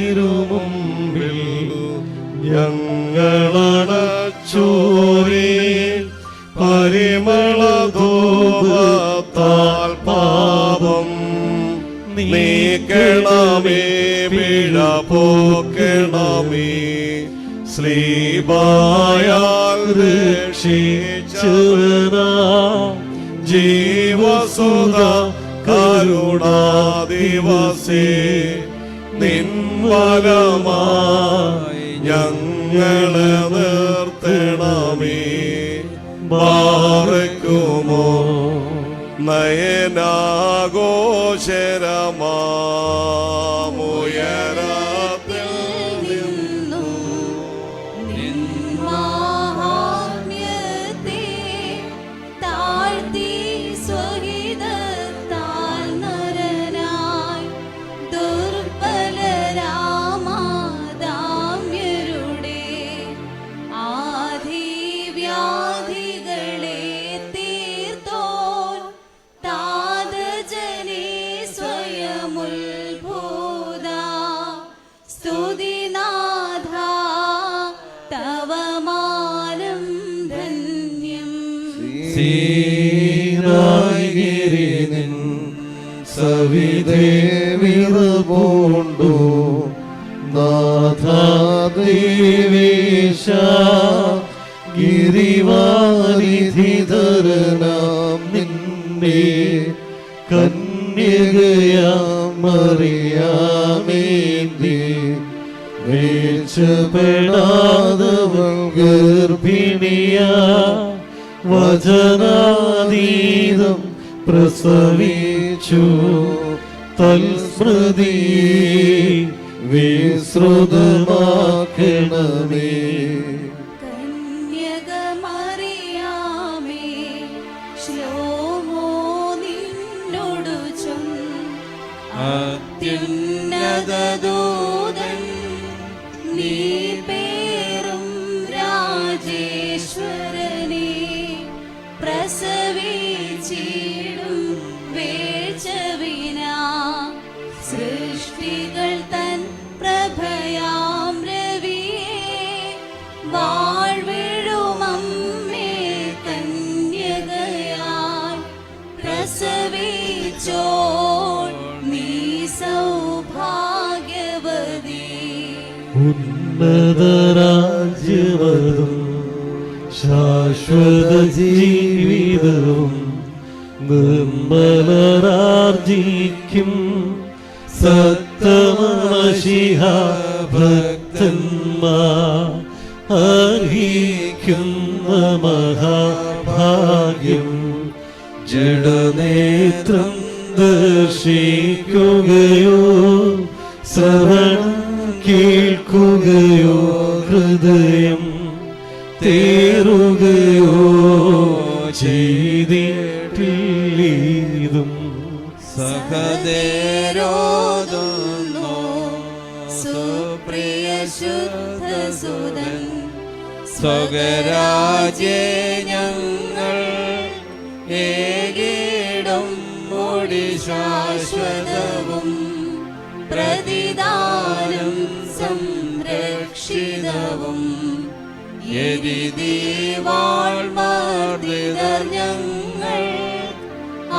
തിരുമുമ്പിൽ ഞങ്ങളടച്ചോരേ പരിമളധൂപത്താൽ പാപം നീക്കണമേ, പിഴ പോക്കണമേ. ശ്ലീബായാൽ രക്ഷിച്ചവനാ ജീവസുധ കരുണാദിവസേ നിൻവലമായി ഞങ്ങളെ നിർത്തണമേ. ബാറക്കുമോ നയനാഘോഷരമാമുയരത്തിൽ നിന്നു നിൻമഹാത്മ്യത്തെ താഴ്ത്തി സ്വഹിതത്താൽ നരനായി ദുർബലരാമാദാമ്യരുടെ ആധിവ്യാധികളെ തീർത്തോൻ താതജനേ സ്വയമുത്ഭൂത സ്തുതിനാഥ തവ മാനം ധന്യം. സീനായിനിൻ സവിധേ വിറപൂണ്ടു നാഥാദേവേശ ഗിരിവാരിധിധരനാം നിന്നെ കന്യകയാമറിയാമേന്തി വീഴ്ചപ്പെടാതവൾ ഗർഭിണിയാ വചനാതീതം പ്രസവിച്ചു തൽസ്മൃതി വിശ്രുതമാക്കണമേ. കന്യകമറിയാമേ ശ്ലോമോ നിന്നോടു അത്യുന്നതദൂതൻ നീ പേറും രാജേശ്വരനെ പ്രസവിച്ചിടും വേഴ്ചവിനാ സൃഷ്ടികൾ തൻ പ്രഭയാം രവിയെ വാഴ്വിഴുമമ്മേ കന്യകയാൽ പ്രസവിച്ചോൾ നീ സൗഭാഗ്യവതി. ഉന്നതരാജ്യവതും ശാശ്വത ജീവിതവും നിർമ്മലരാർജിക്കും സത്തമശിഹ ഭക്തന്മാർ അർഹിക്കുന്ന മഹാഭാഗ്യം. ജഡനേത്രം ദർശിക്കുകയോ ശ്രവണം കേൾക്കുകയോ ഹൃദയം തേറുകയോ ചെയ്തിട്ടില്ലേതും സഹദേരോദുന്നു സുപ്രിയ ശുദ്ധസുതൻ സ്വകരാജ്യേ ഞങ്ങൾ ഏകിടും മുടി ശാശ്വതവും പ്രതിദാനം സംരക്ഷിതവും യതിദീവാൾമാർദിതർ ഞങ്ങൾ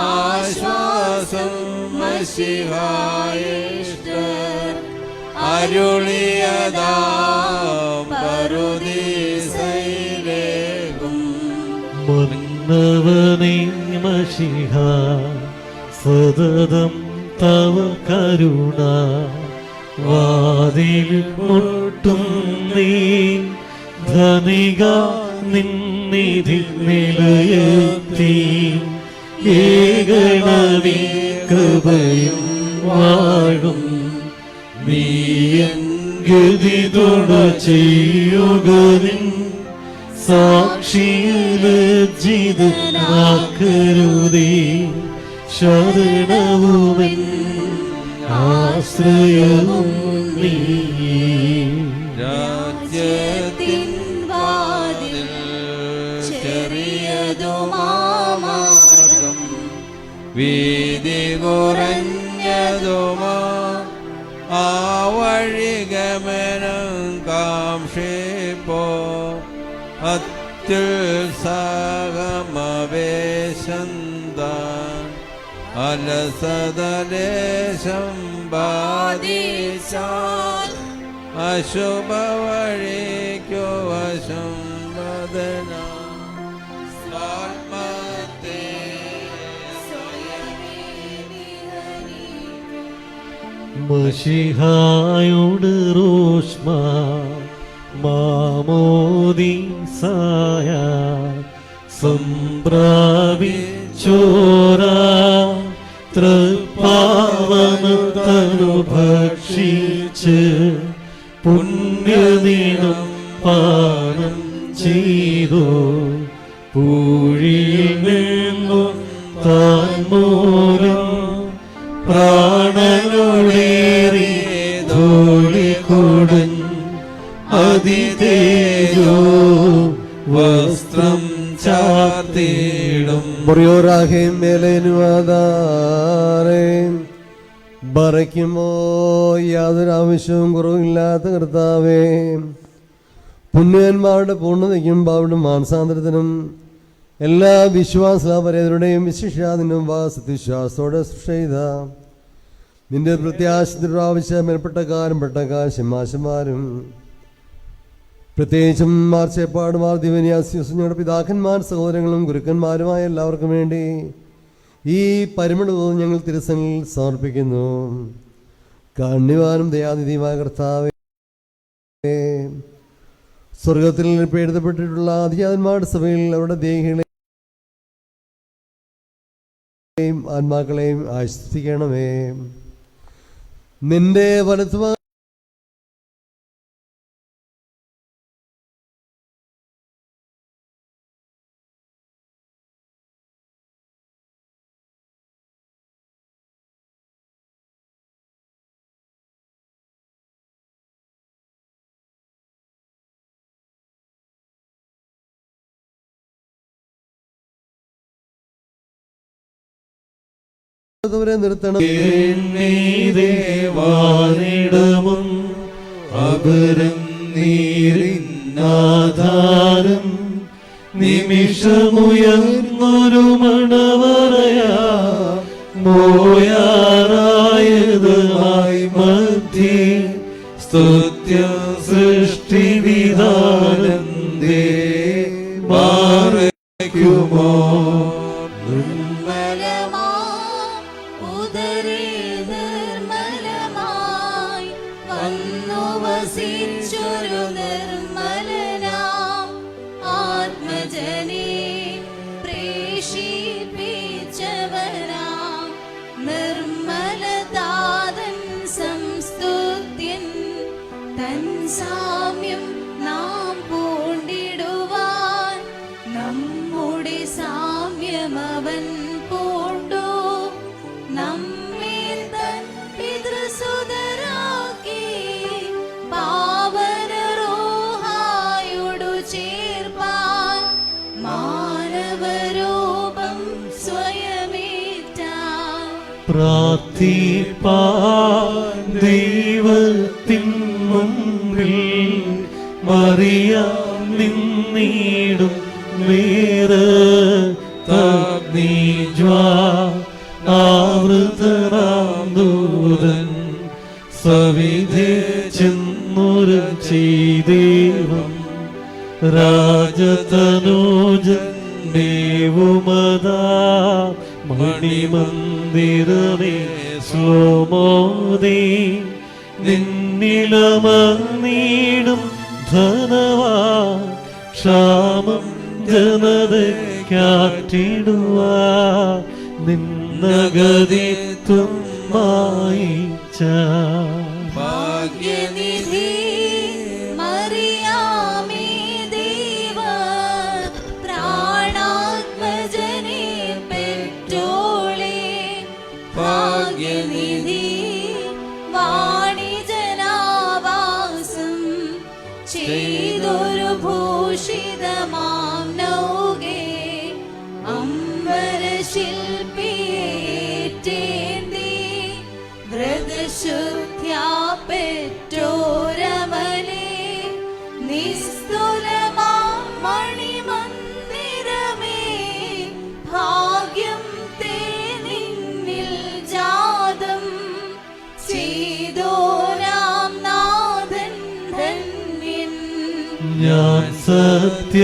ആശ്വാസം മശിഹായിഷ്ടർ അരുളിയതാം പറുദീസയിലേകും. മന്നവനേ മശിഹ സതതം തവ കരുണ വാതിൽ മുട്ടും നീ ധനിക നിന്നിധി നിലയെത്തി ഏകണവീ കൃപയും വാഴും നീയൻ ഗതി തുട ചെയ്യുക നിൻ സാക്ഷിയിലജ്ജിതനാക്കരുതേ ശരണവുമെൻ ആശ്രയവും നീ. രാജ്യത്തിൻ വാതിൽ ചെറിയതുമാമാർഗം വീതി കുറഞ്ഞതുമാ വഴിഗമനം കാംക്ഷിപ്പോ അത്യുത്സാഹമവേശന്താൻ അലസതലേശം ബാധിച്ചാൽ അശുഭ വഴിക്കു വശം വദന സ്വാത്മത്തെ മശിഹായോട് റോഷ്മ മാമോദീസായ സംപ്രാപിച്ചോരാ തൃപ്പാവനത്തനു ഭക്ഷിച്ച് പുണ്യദിനം പാനം ചെയ്തു പൂഴിയിൽ നിന്നു താൻ മൂലം പ്രാണനോടേറി ധൂളികൊടൻ അതിതേജോ വസ്ത്രം ചാർത്തിടും Boriorahem Melenuadare Barakimo Yadaramisum Gurula Tartave Punyan Marda Puna the Gimbab Mansandranum Ella Vishwas Lavaredude Mishadinum Vasatisha Sodas Sheda Minder Pratyash the Ravisha Merpatakar Pataka Shimashamarum പ്രത്യേകിച്ചും മാർച്ചേപ്പാടുമാർ ദിവന്യാസ്യുസിനോട് പിതാക്കന്മാർ സഹോദരങ്ങളും ഗുരുക്കന്മാരുമായ എല്ലാവർക്കും വേണ്ടി ഈ പരിമളവും ഞങ്ങൾ തിരുസന്നിൽ സമർപ്പിക്കുന്നു. കാരുണ്യവാനും ദയാനിധിയുമായ കർത്താവേ, സ്വർഗത്തിൽ എഴുതപ്പെട്ടിട്ടുള്ള ആദിജാതന്മാരുടെ സഭയിൽ അവരുടെ ദേഹികളെയും ആത്മാക്കളെയും ആശ്വസിപ്പിക്കണമേ. നിന്റെ വലത്തുവാ നിർത്തണം. ദേവാനിടമും അപരം നീരിന്നാധാരം നിമിഷമുയർന്നൊരു മണവറയാ മോയാറായതുമായി മധ്യേ സ്തുത്യം സൃഷ്ടിവിധാനന്ദേ മാറയ്ക്കുമോ സാമ്യം നാം പൂണ്ടിടുവാൻ നമ്മുടെ സാമ്യമവൻ പൂണ്ടു നമ്മെ തൻ പിതൃസുതരാക്കി പാവനരോഹായോടു ചേർപ്പാൻ മാനവരൂപം സ്വയമേറ്റാൻ പ്രാർത്ഥിപ്പാൻ ദൈവത്തിൻ മുമ്പിൽ മറിയാം നിന്നിടും ആവൃതരാം ദൂതൻ സവിധേ ചെന്നൊരു ചെയ്ദേവം രാജതനോജൻ ദേവുമതാ മണിമന്ദിരമേ ശ്ലോമോദേ നിന്നിലമർന്നീടും ധനവാ ക്ഷാമം ജനതയ്ക്കാറ്റിടുവാ നിന്നഗതിത്വം മായിച്ച ഭാഗ്യനിധി മറിയാമേ ദേവ പ്രാണാത്മജനെ പെറ്റോളെ ഭാഗ്യനിധി വാണിജനാവാസം ചെയ്തൊരു ഭൂഷിതമാം നൗകെ അംബരശില്പിയേറ്റേന്തി വ്രതശുദ്ധ്യാ പെറ്റോ ഞാൻ സത്യ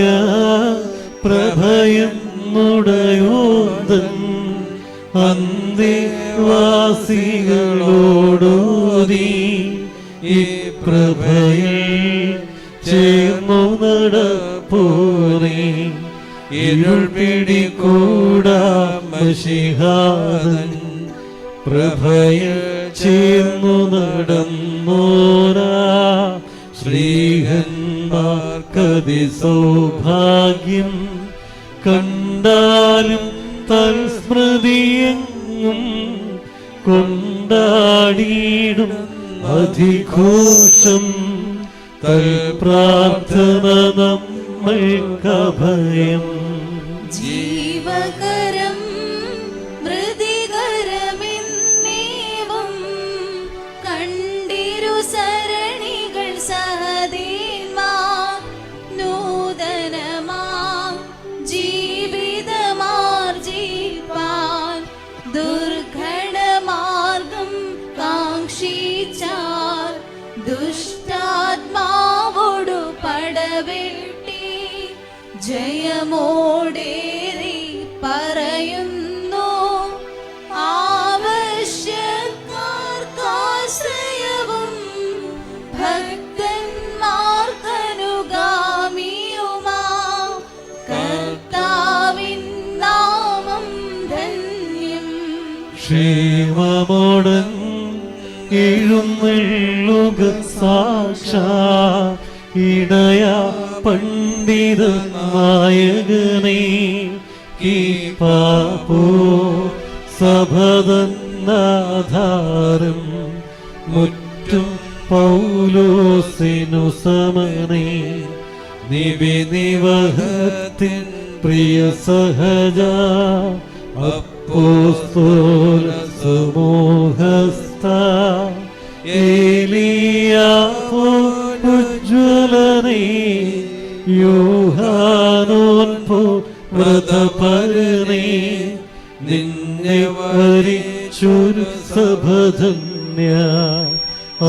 പ്രഭയെന്നുടയോന്തൻ അന്ത്യവാസികളോടോതി ഈ പ്രഭയിൽ ചേർന്നു നടപ്പോരേ. ഇരുൾ പിടികൂടാ മശിഹാദൻ പ്രഭയിൽ ചേർന്നു നടന്നോരാ ശ്രീഹന്മാർക്കതി സൗഭാഗ്യം. കണ്ടാലും തൽസ്മൃതിയെങ്ങും കൊണ്ടാടിയിടും അധിഘോഷം. തൽപ്രാർത്ഥന നമ്മൾക്കഭയം. ജീവകരം മൃതികരമെന്നേവം കണ്ടിരു സരണികൾ സഹദീന്മാർ. നൂതനമാം ജീവിതമാർജിപ്പാൻ ദുർഘടമാർഗം കാക്ഷിച്ചാൽ ദുഷ്ടാത്മാവോടു പടവെട്ടി ജയമോടേറി പറയുന്നു. ആവശ്യക്കാർക്കാശ്രയവും ഭക്തന്മാർക്കനുഗാമിയുമാ കർത്താവിൻ നാമം ധന്യം. ക്ഷേമമോടൻ എഴുന്നള്ളുക സാക്ഷാ ഇടയ പണ്ഡിത നായകനേ. ഈ പാപോ സഭതന്നാധാരം മുറ്റും പൗലോസിനു സമനേ. നിവിനിവഹത്തിൻ പ്രിയ സഹജ അപ്പോസ്തല സമൂഹസ്ഥ ഏലിയാവോ ഉജ്ജ്വലനേ. യോഹാനോൻ പോ വ്രതപരനേ. നിന്നെ വരിച്ചൊരു സഭധന്യ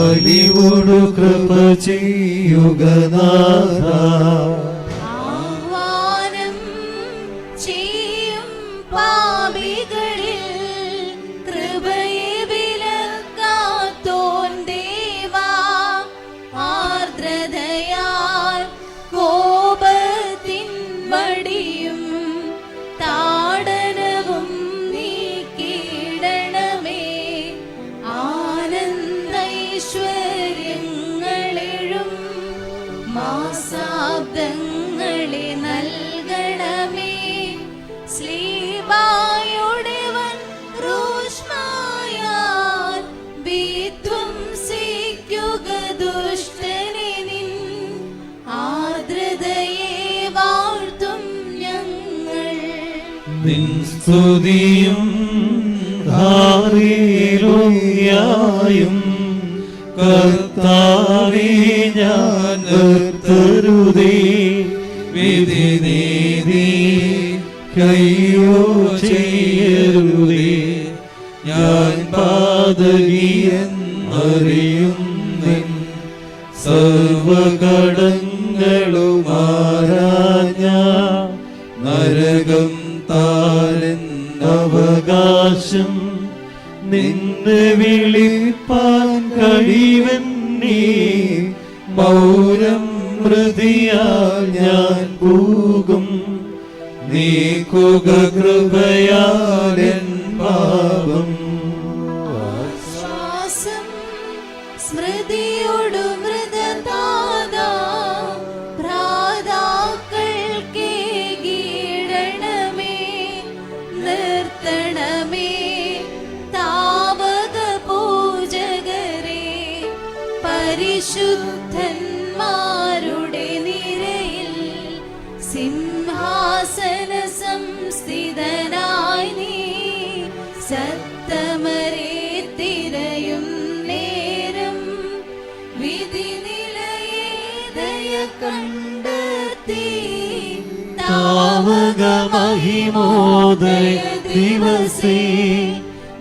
അലിവോടു കൃപ ചെയ്യുക നാഥ. ആഹ്വാനം ചെയ്യും പാപികളിൽ കൃപയെ വിലക്കാത്തോൻ ദേവാ. ആർദ്രതയാൽ കോപത്തിൻ വടിയും താടനവും നീക്കിയിടണമേ. ആനന്ദൈശ്വര്യങ്ങളെഴും മാസാബ്ദങ്ങളെ നൽകണമേ. ശ്ലീബായുടെവൻ റൂഷ്മായാൽ വിധ്വംസിക്കുക ദുഷ്ടനെ നിൻ. ആർദ്രതയെ വാഴ്ത്തും ഞങ്ങൾ. നിൻ സ്തുതിയും ഹാലേലൂയായും കർത്താവേ ഞാൻ നിർത്തരുതേ. വിധി നീതി കയ്യോ ചെയ്യരുതേ. ഞാൻ പാതകിയെന്നറിയുന്നിൻ സർവകടങ്ങളുമാരാഞ്ഞ നരകം താരെന്നവകാശം. നിന്നെ വിളിപ്പാൻ കഴിവന്നേ. മൗനം മൃതിയാൽ ഞാൻ പോകും. നീക്കുക കൃപയാലെൻ പാപം. ശ്വാസം സ്മൃതിയോടു മൃതതാതാ ഭ്രാതാക്കൾക്കേകീടണമേ. നിർത്തണമേ താവക പൂജകരെ പരിശുദ്ധന്മാരുടെ നിരയിൽ. സിംഹാസന സംസ്ഥിതനായി നീ സത്തമരെ തിരയും നേരം. വിധി നിലയെ ദയ കണ്ടെത്തി താവക മഹിമോദയ ദിവസേ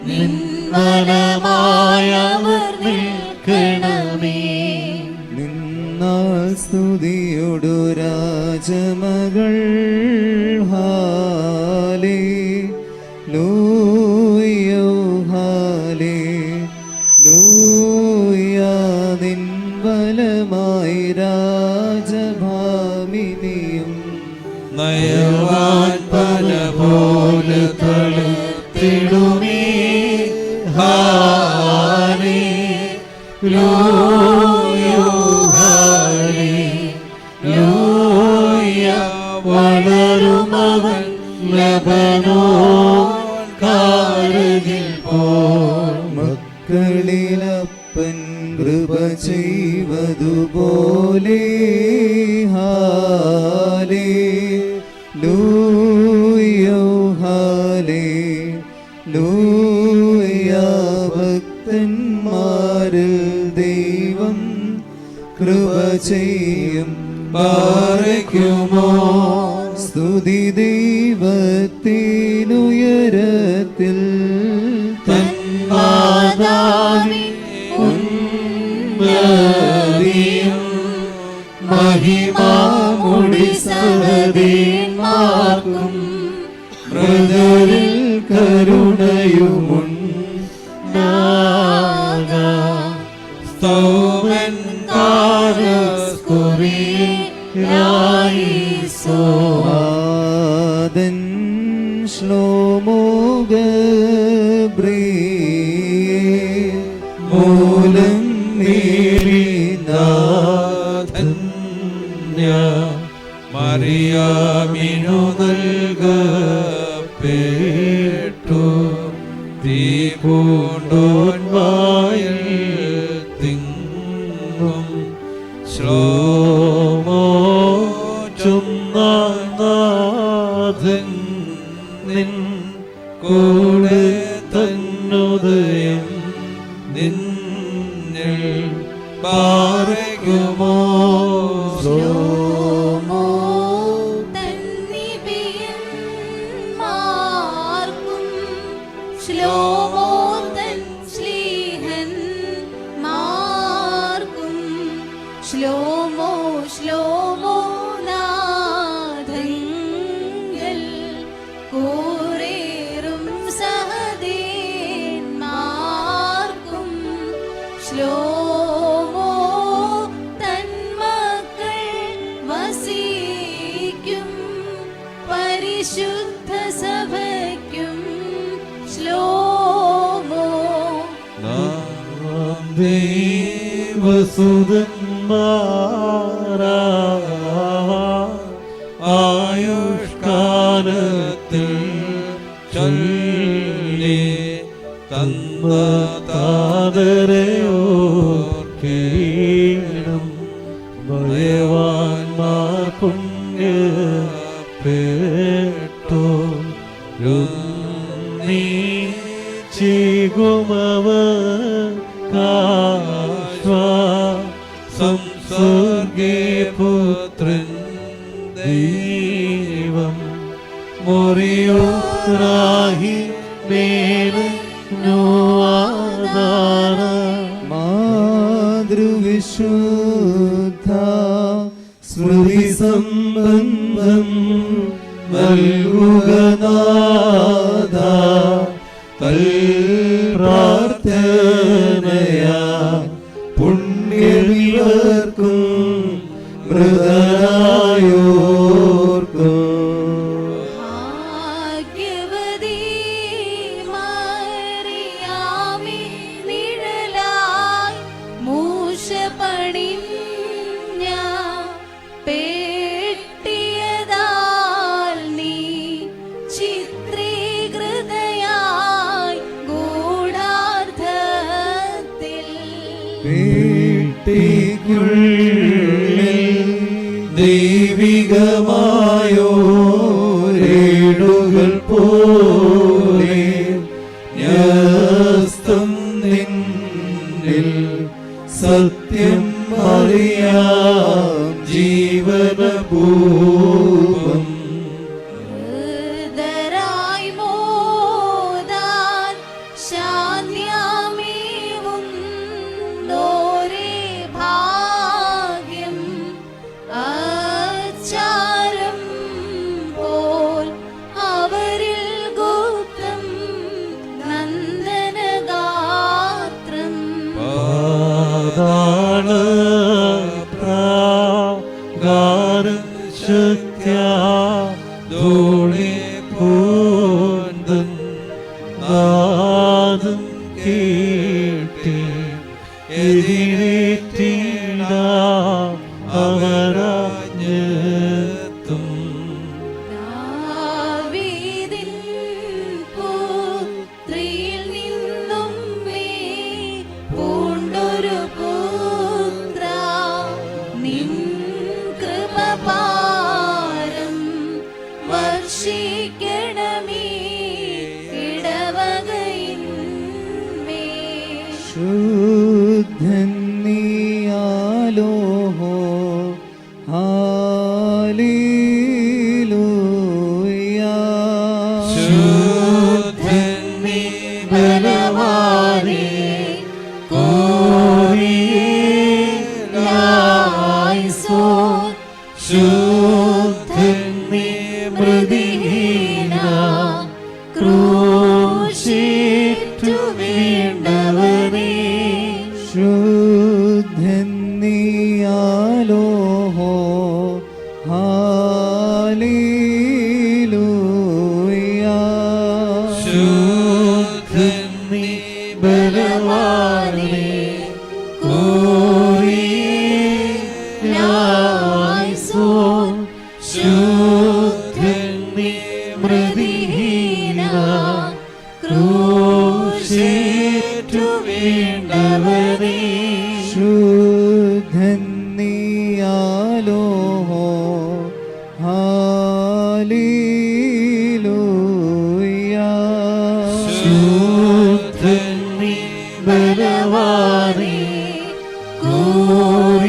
നിന്മനമായവർ നിൽക്കണമേ. നിന്നാൽ സ്തുതിയൊടു രാജമകൾ ഹാലേ ലൂയോ ഹാലേ ലൂയ നിൻ ബലമായി രാജഭാമിനിയും നയവാൻ പല പോലെ തളിർത്തിടുമേ ഹാലേ ലൂയോ ഹാലേ ലൂയ വളരുമവൻ ലബനോൻ കാരകിൽ പോൽ മക്കളിലപ്പൻ കൃപ ചെയ്വതുപോലെ ഹാലേ ലൂയോ ഹാലേ ലൂയ ഭക്തന്മാരിൽ ദൈവം കൃപ ചെയ്യും പാറയ്ക്കുമോ സ്തുതി ദൈവത്തിനുയരത്തിൽ തന്മാതാവിൻ ഉന്നതിയും മഹിമാമുടി സഹദേന്മാർക്കും മൃദരിൽ കരുണയുമുണ്ടാകാം സ്തോമൻ കാരസ്കുറിയായിസോ ആദൻ ശ്ലോമോ ഗബ്രിയേൽ മൂലം നീരിനാഥന്യ മറിയാമിനു നൽകപ്പെട്ടു തീ പൂണ്ടോൻ വായിൽ തിങ്ങും ശ്ലോമോ ചുന്നാഥൻ നിൻ കൂടെ തന്നുദയം നിന്നിൽ പാറയ്ക്കുമോ ശ്ലോമോ തന്നിബിയന്മാർക്കും ശ്ലോമോ തൻ ശ്ലീഹന്മാർക്കും ശ്ലോമോ ശ്ലോമോ നാഥങ്ങൾ കൂറേറും സഹദേന്മാർക്കും ശ്ലോമോ തന്മക്കൾ വസിക്കും പരിശുദ്ധ സഭയ്ക്കും ശ്ലോമോ നാം ദൈവസുതന്മാരാ ആയുഷ്കാലത്തിൽ ചൊല്ലി തന്ന താതരയോർക്കേണം ഭയവാന്മാർ പുണ്യപ്പെട്ടു ചീകുമവ സംസർഗേ പുത്രൻ ദൈവം മൊറിയോറാഹി മേലെ നോആദാര മാതൃവിശുദ്ധ സ്മൃതി സംബന്ധം നൽകുക നാഥ തൽ പ്രാർത്ഥനയാ പുണ്യവിവർക്കും മൃതരായോർക്കും ഭാഗ്യവതി മറിയാമി നിഴലായി മൂശപണിഞ്ഞ പേട്ടിയതാൽ നീ ചിത്രീകൃതയായി ഗൂഢാർത്ഥത്തിൽ വീട്ടിക്കുള്ളിൽ ദൈവികമായോരേടുകൾ പോലെ ന്യസ്തം നിന്നിൽ സത്യം അറിയാം ജീവനപൂർവം ഹൃദരായി മോദാൻ ശാന്യാമീവും ദോരേ ഭാഗ്യം പാതാള പ്രാകാരം ശക്ത്യാ ധൂളി പൂന്തൻ നാദം കേട്ടി എതിരേറ്റിട അവരാഞ്ഞെത്തും. ദാവീദിൻ പുത്രിയിൽ നിന്നും നീ പൂണ്ടൊരു പുത്ര, നിൻ കൃപപാരം വർഷിക്കണമേ ഇടവകയിന്മേൽ. ശുദ്ധൻ നീയാലോഹോ ഹല്ലേലൂയ. ശുദ്ധൻ നീ ബലവാനേ കോരിയേലായിസോൻ. ശുദ്ധൻ നീ മൃതിഹീന ക്രൂശിറ്റു വീണ്ടവനേ. ശുദ്ധൻ നീയാലോഹോ ഹല്ലേലൂയ. ശുദ്ധൻ നീ ബലവാനേ കോരിയേലായിസോൻ. ശുദ്ധൻ നീ മൃതിഹീന ക്രൂശിറ്റു വീണ്ടവനേ. ശുദ്ധൻ നീയാലോഹോ ഹല്ലേലൂയ. ശുദ്ധൻ നീ ബലവാനേ കോരിയേലായിസോൻ.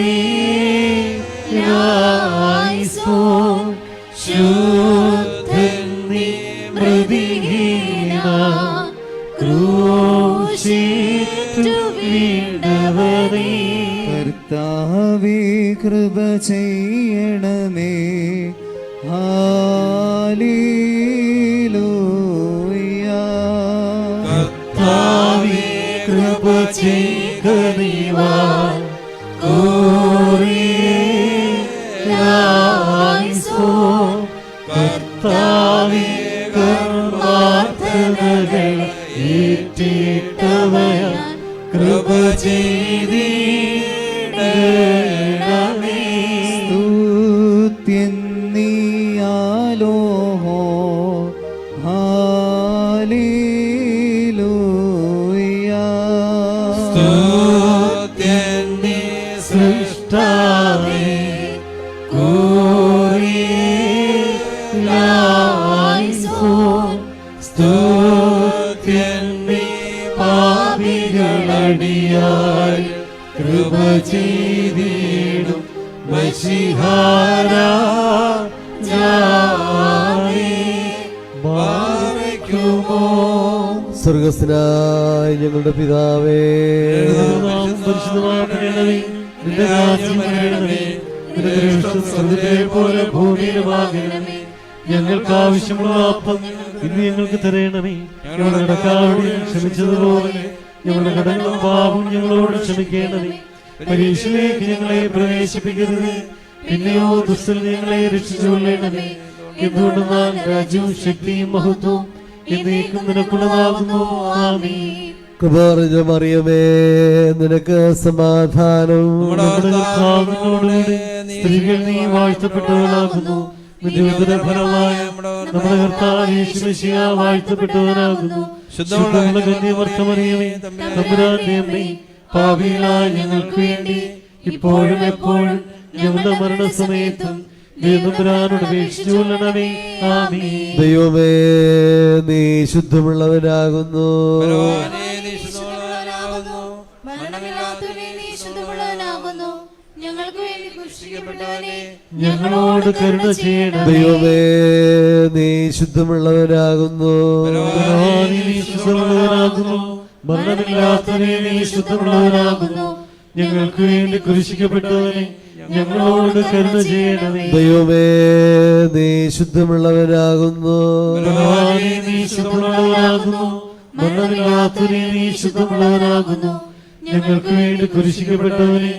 ശുദ്ധൻ നീ മൃതിഹീന ക്രൂശിറ്റു വീണ്ടവനേ. കർത്താവേ കൃപ ചെയ്യണമേ ഹല്ലേലൂയ. കർത്താവേ കൃപ ചെയ്കനിവാൻ കോരിയേലായിസോൻ. കർത്താവേ കർമാർത്ഥനകൾ ഏറ്റിട്ടവയാൽ കൃപ ചെയ്തിടണമേ. സ്തുത്യൻ നീയാലോഹോ ഹല്ലേലൂയ. സ്തുത്യൻ നീ സൃഷ്ടാവേ കോരിയേലായിസോൻ. സ്തുത്യൻ നീ പാപികളടിയായി കൃപ ചെയ്തിടും മശിഹാരാജാവേ. ബാരക്കുമോ. സ്വർഗസ്ഥനായ ഞങ്ങളുടെ പിതാവേ, നാമം പരിശുദ്ധമാക്കണമേ. നിന്റെ രാജ്യം വരണമേ. നിന്റെ തിരുവിഷ്ടം സ്വർഗ്ഗത്തിലെ പോലെ ഭൂമിയിലുമാകണമേ. ഞങ്ങൾക്ക് ആവശ്യമുള്ള അപ്പം ഇന്ന് ഞങ്ങൾക്ക് തരണമേ. ഞങ്ങളുടെ കടക്കാരോട് ക്ഷമിച്ചതുപോലെ ഞങ്ങളുടെ കടങ്ങളും പാപവും ഞങ്ങളോട് ക്ഷമിക്കണമേ. പരീക്ഷയിലേക്ക് ഞങ്ങളെ പ്രവേശിപ്പിക്കരുത്, പിന്നെയോ ദുഷ്ടൻ ഞങ്ങളെ രക്ഷിച്ചുകൊള്ളണമേ. എന്തുകൊണ്ടെന്നാൽ രാജ്യവും ശക്തിയും മഹത്വവും എന്നേക്കും നിനക്കുള്ളതാകുന്നു. ആമേൻ. കൃപ നിറഞ്ഞ മറിയമേ, നിനക്ക് സമാധാനം. നമ്മുടെ കർത്താവിനോടുകൂടി സ്ത്രീകൾ നീ വാഴ്ത്തപ്പെട്ടവനാകുന്നു. നിന്റെ ഉദരഫലമായ നമ്മുടെ കർത്താവ് യേശു മിശിഹ വാഴ്ത്തപ്പെട്ടവനാകുന്നു. ശുദ്ധമുള്ള കന്യമർത്തമറിയമേ, തമ്പുരാന്റെ അമ്മേ, പാപികളായ ഞങ്ങൾക്ക് വേണ്ടി ഇപ്പോഴും എപ്പോഴും ഞങ്ങളുടെ മരണസമയത്തും ദൈവതമ്പുരാനോട് അപേക്ഷിച്ചുകൊള്ളണമേ. ആമേൻ. ദൈവമേ, നീ ശുദ്ധമുള്ളവനാകുന്നു. മരണമില്ലാത്തവനെ നീ ശുദ്ധമുള്ളവനാകുന്നു. ഞങ്ങൾക്ക് വേണ്ടി ക്രൂശിക്കപ്പെട്ടവനെ ഞങ്ങളോട് കരുണ ചെയ്യണമേ. ദൈവമേ, നീ ശുദ്ധമുള്ളവനാകുന്നു. നീ ശുദ്ധമുള്ളവനാകുന്നു. മരണമില്ലാത്തവനെ നീ ശുദ്ധമുള്ളവനാകുന്നു. ഞങ്ങൾക്ക് വേണ്ടി ക്രൂശിക്കപ്പെട്ടവനെ ഞങ്ങളോട് കരുണ ചെയ്യണമേ. ദൈവമേ, നീ ശുദ്ധമുള്ളവനാകുന്നു. നീ ശുദ്ധമുള്ളവനാകുന്നു. മരണമില്ലാത്തവനെ നീ ശുദ്ധമുള്ളവനാകുന്നു. ഞങ്ങൾക്ക് വേണ്ടി കുരിശിക്കപ്പെട്ടവനെ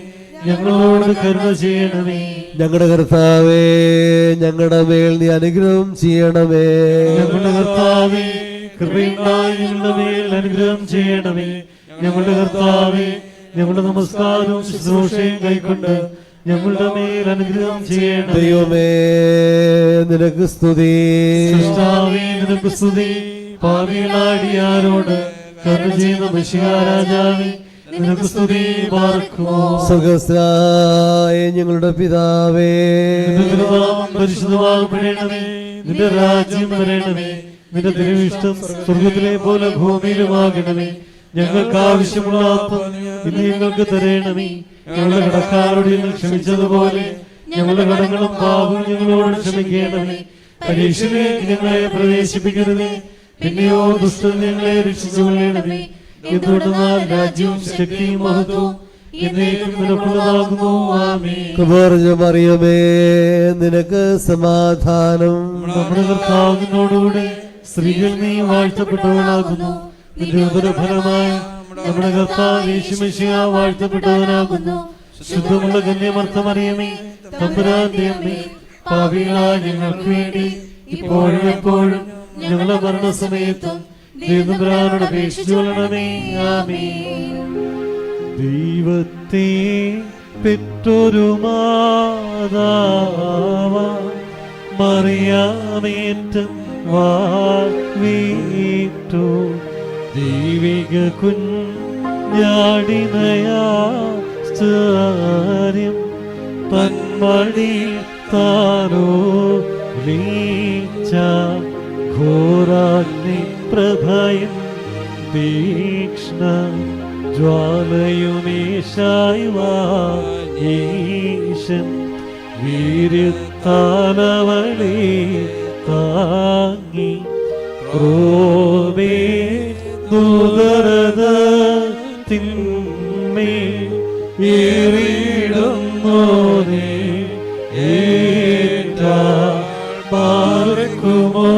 ഞങ്ങളോട് കരുണ ചെയ്യണമേ. ഞങ്ങളുടെ കർത്താവേ, ഞങ്ങളുടെ മേൽ നീ അനുഗ്രഹം ചെയ്യണമേ. ഞങ്ങളുടെ കർത്താവേ, കൃപയുണ്ടായി ഞങ്ങളുടെ മേൽ അനുഗ്രഹം ചെയ്യണമേ. ഞങ്ങളുടെ കർത്താവേ, ഞങ്ങളുടെ നമസ്കാരവും ശുശ്രൂഷയും കൈക്കൊണ്ട് ഞങ്ങളുടെ മേൽ അനുഗ്രഹം ചെയ്യണമേ. ദൈവമേ, നിനക്ക് സ്തുതി. സൃഷ്ടാവേ, നിനക്ക് സ്തുതി. പാപികളാടിയാരോട് കരുണ ചെയ്യുന്ന മിശിഹാ രാജാവേ, നിനക്ക് സ്തുതി. പാർക്കുമോ. സ്വർഗ്ഗസ്ഥനായ ഞങ്ങളുടെ പിതാവേ, നിന്റെ തിരുനാമം പരിശുദ്ധമാകപ്പെടണമേ. നിന്റെ രാജ്യം വരണമേ. നിന്റെ തിരുവിഷ്ടം സ്വർഗത്തിലെ പോലെ ഭൂമിയിലുമാകണമേ. ഞങ്ങൾക്ക് ആവശ്യമുള്ള അപ്പം ഇന്ന് ഞങ്ങൾക്ക് തരണമേ. ഞങ്ങളുടെ കടക്കാരോട് ഞങ്ങൾ ക്ഷമിച്ചതുപോലെ ഞങ്ങളുടെ കടങ്ങളും പാപവും ഞങ്ങളോട് ക്ഷമിക്കണമേ. പരീക്ഷയിലേക്ക് ഞങ്ങളെ പ്രവേശിപ്പിക്കരുതേ, പിന്നെയോ ദുഷ്ടൻ ഞങ്ങളെ രക്ഷിച്ചുകൊള്ളണമേ. എന്തുകൊണ്ടെന്നാൽ രാജ്യവും ശക്തിയും മഹത്വവും എന്നേക്കും നിനക്കുള്ളതാകുന്നു. ആമേൻ. കൃപ മറിയമേ, നിനക്ക് സമാധാനം. നമ്മുടെ കർത്താവിനോടുകൂടെ സ്ത്രീകൾ നീ വാഴ്ത്തപ്പെട്ടവനാകുന്നു. നിന്റെ ഉദരഫലമായ നമ്മുടെ കർത്താവ് യേശു മിശിഹാ വാഴ്ത്തപ്പെട്ടവനാകുന്നു. ശുദ്ധമുള്ള കന്യമർത്തമറിയമേ, തമ്പുരാന്റെ അമ്മേ, പാപികളായ ഞങ്ങൾക്ക് വേണ്ടി ഇപ്പോഴും എപ്പോഴും ഞങ്ങളുടെ മരണസമയത്തും ദൈവതമ്പുരാനോട് അപേക്ഷിച്ചുകൊള്ളണമേ. ആമേൻ. ദൈവത്തെ പെറ്റൊരു മാതാവ മറിയാമേറ്റം വാഴ്വീറ്റു ദൈവിക കുഞ്ഞാടിനയാശ്ചര്യം തന്മടി താരോ ലീച്ച ഘോരാഗ്നി പ്രഭയം തീക്ഷ്ണ ജ്വാലയുമേശായി വാശൻ വീര്യത്താലവളെ താങ്ങി ക്രോവേ ദൂതരത തിന്മേ ഏറിടുന്നോരേ ഏറ്റ പാർക്കുമോ.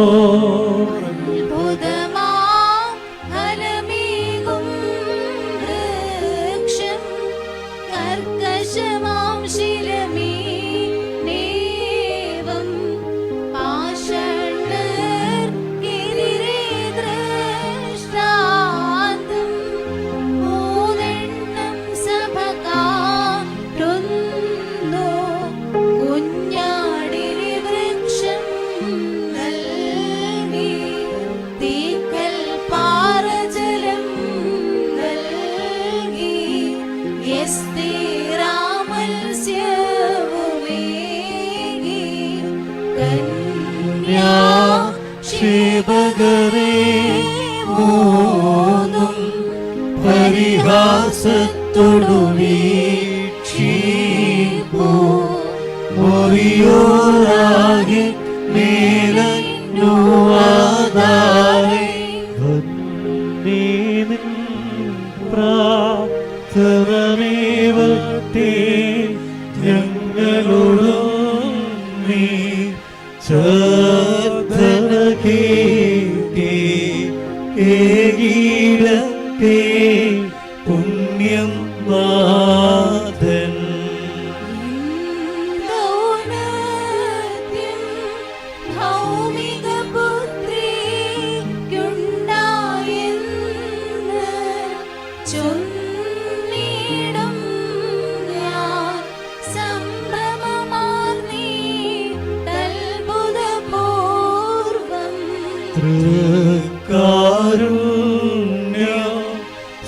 ക്ഷേപകരേ മൂന്നും പരിഹാസത്തോടു വീക്ഷിപ്പൂ മുറിയോരാകെ മേലൂവാതാരേ നിൻ പ്രാർത്ഥനമേവത്തെ ഞങ്ങളോടും നീ ഏകീടത്തെ പുണ്യം നാഥൻ.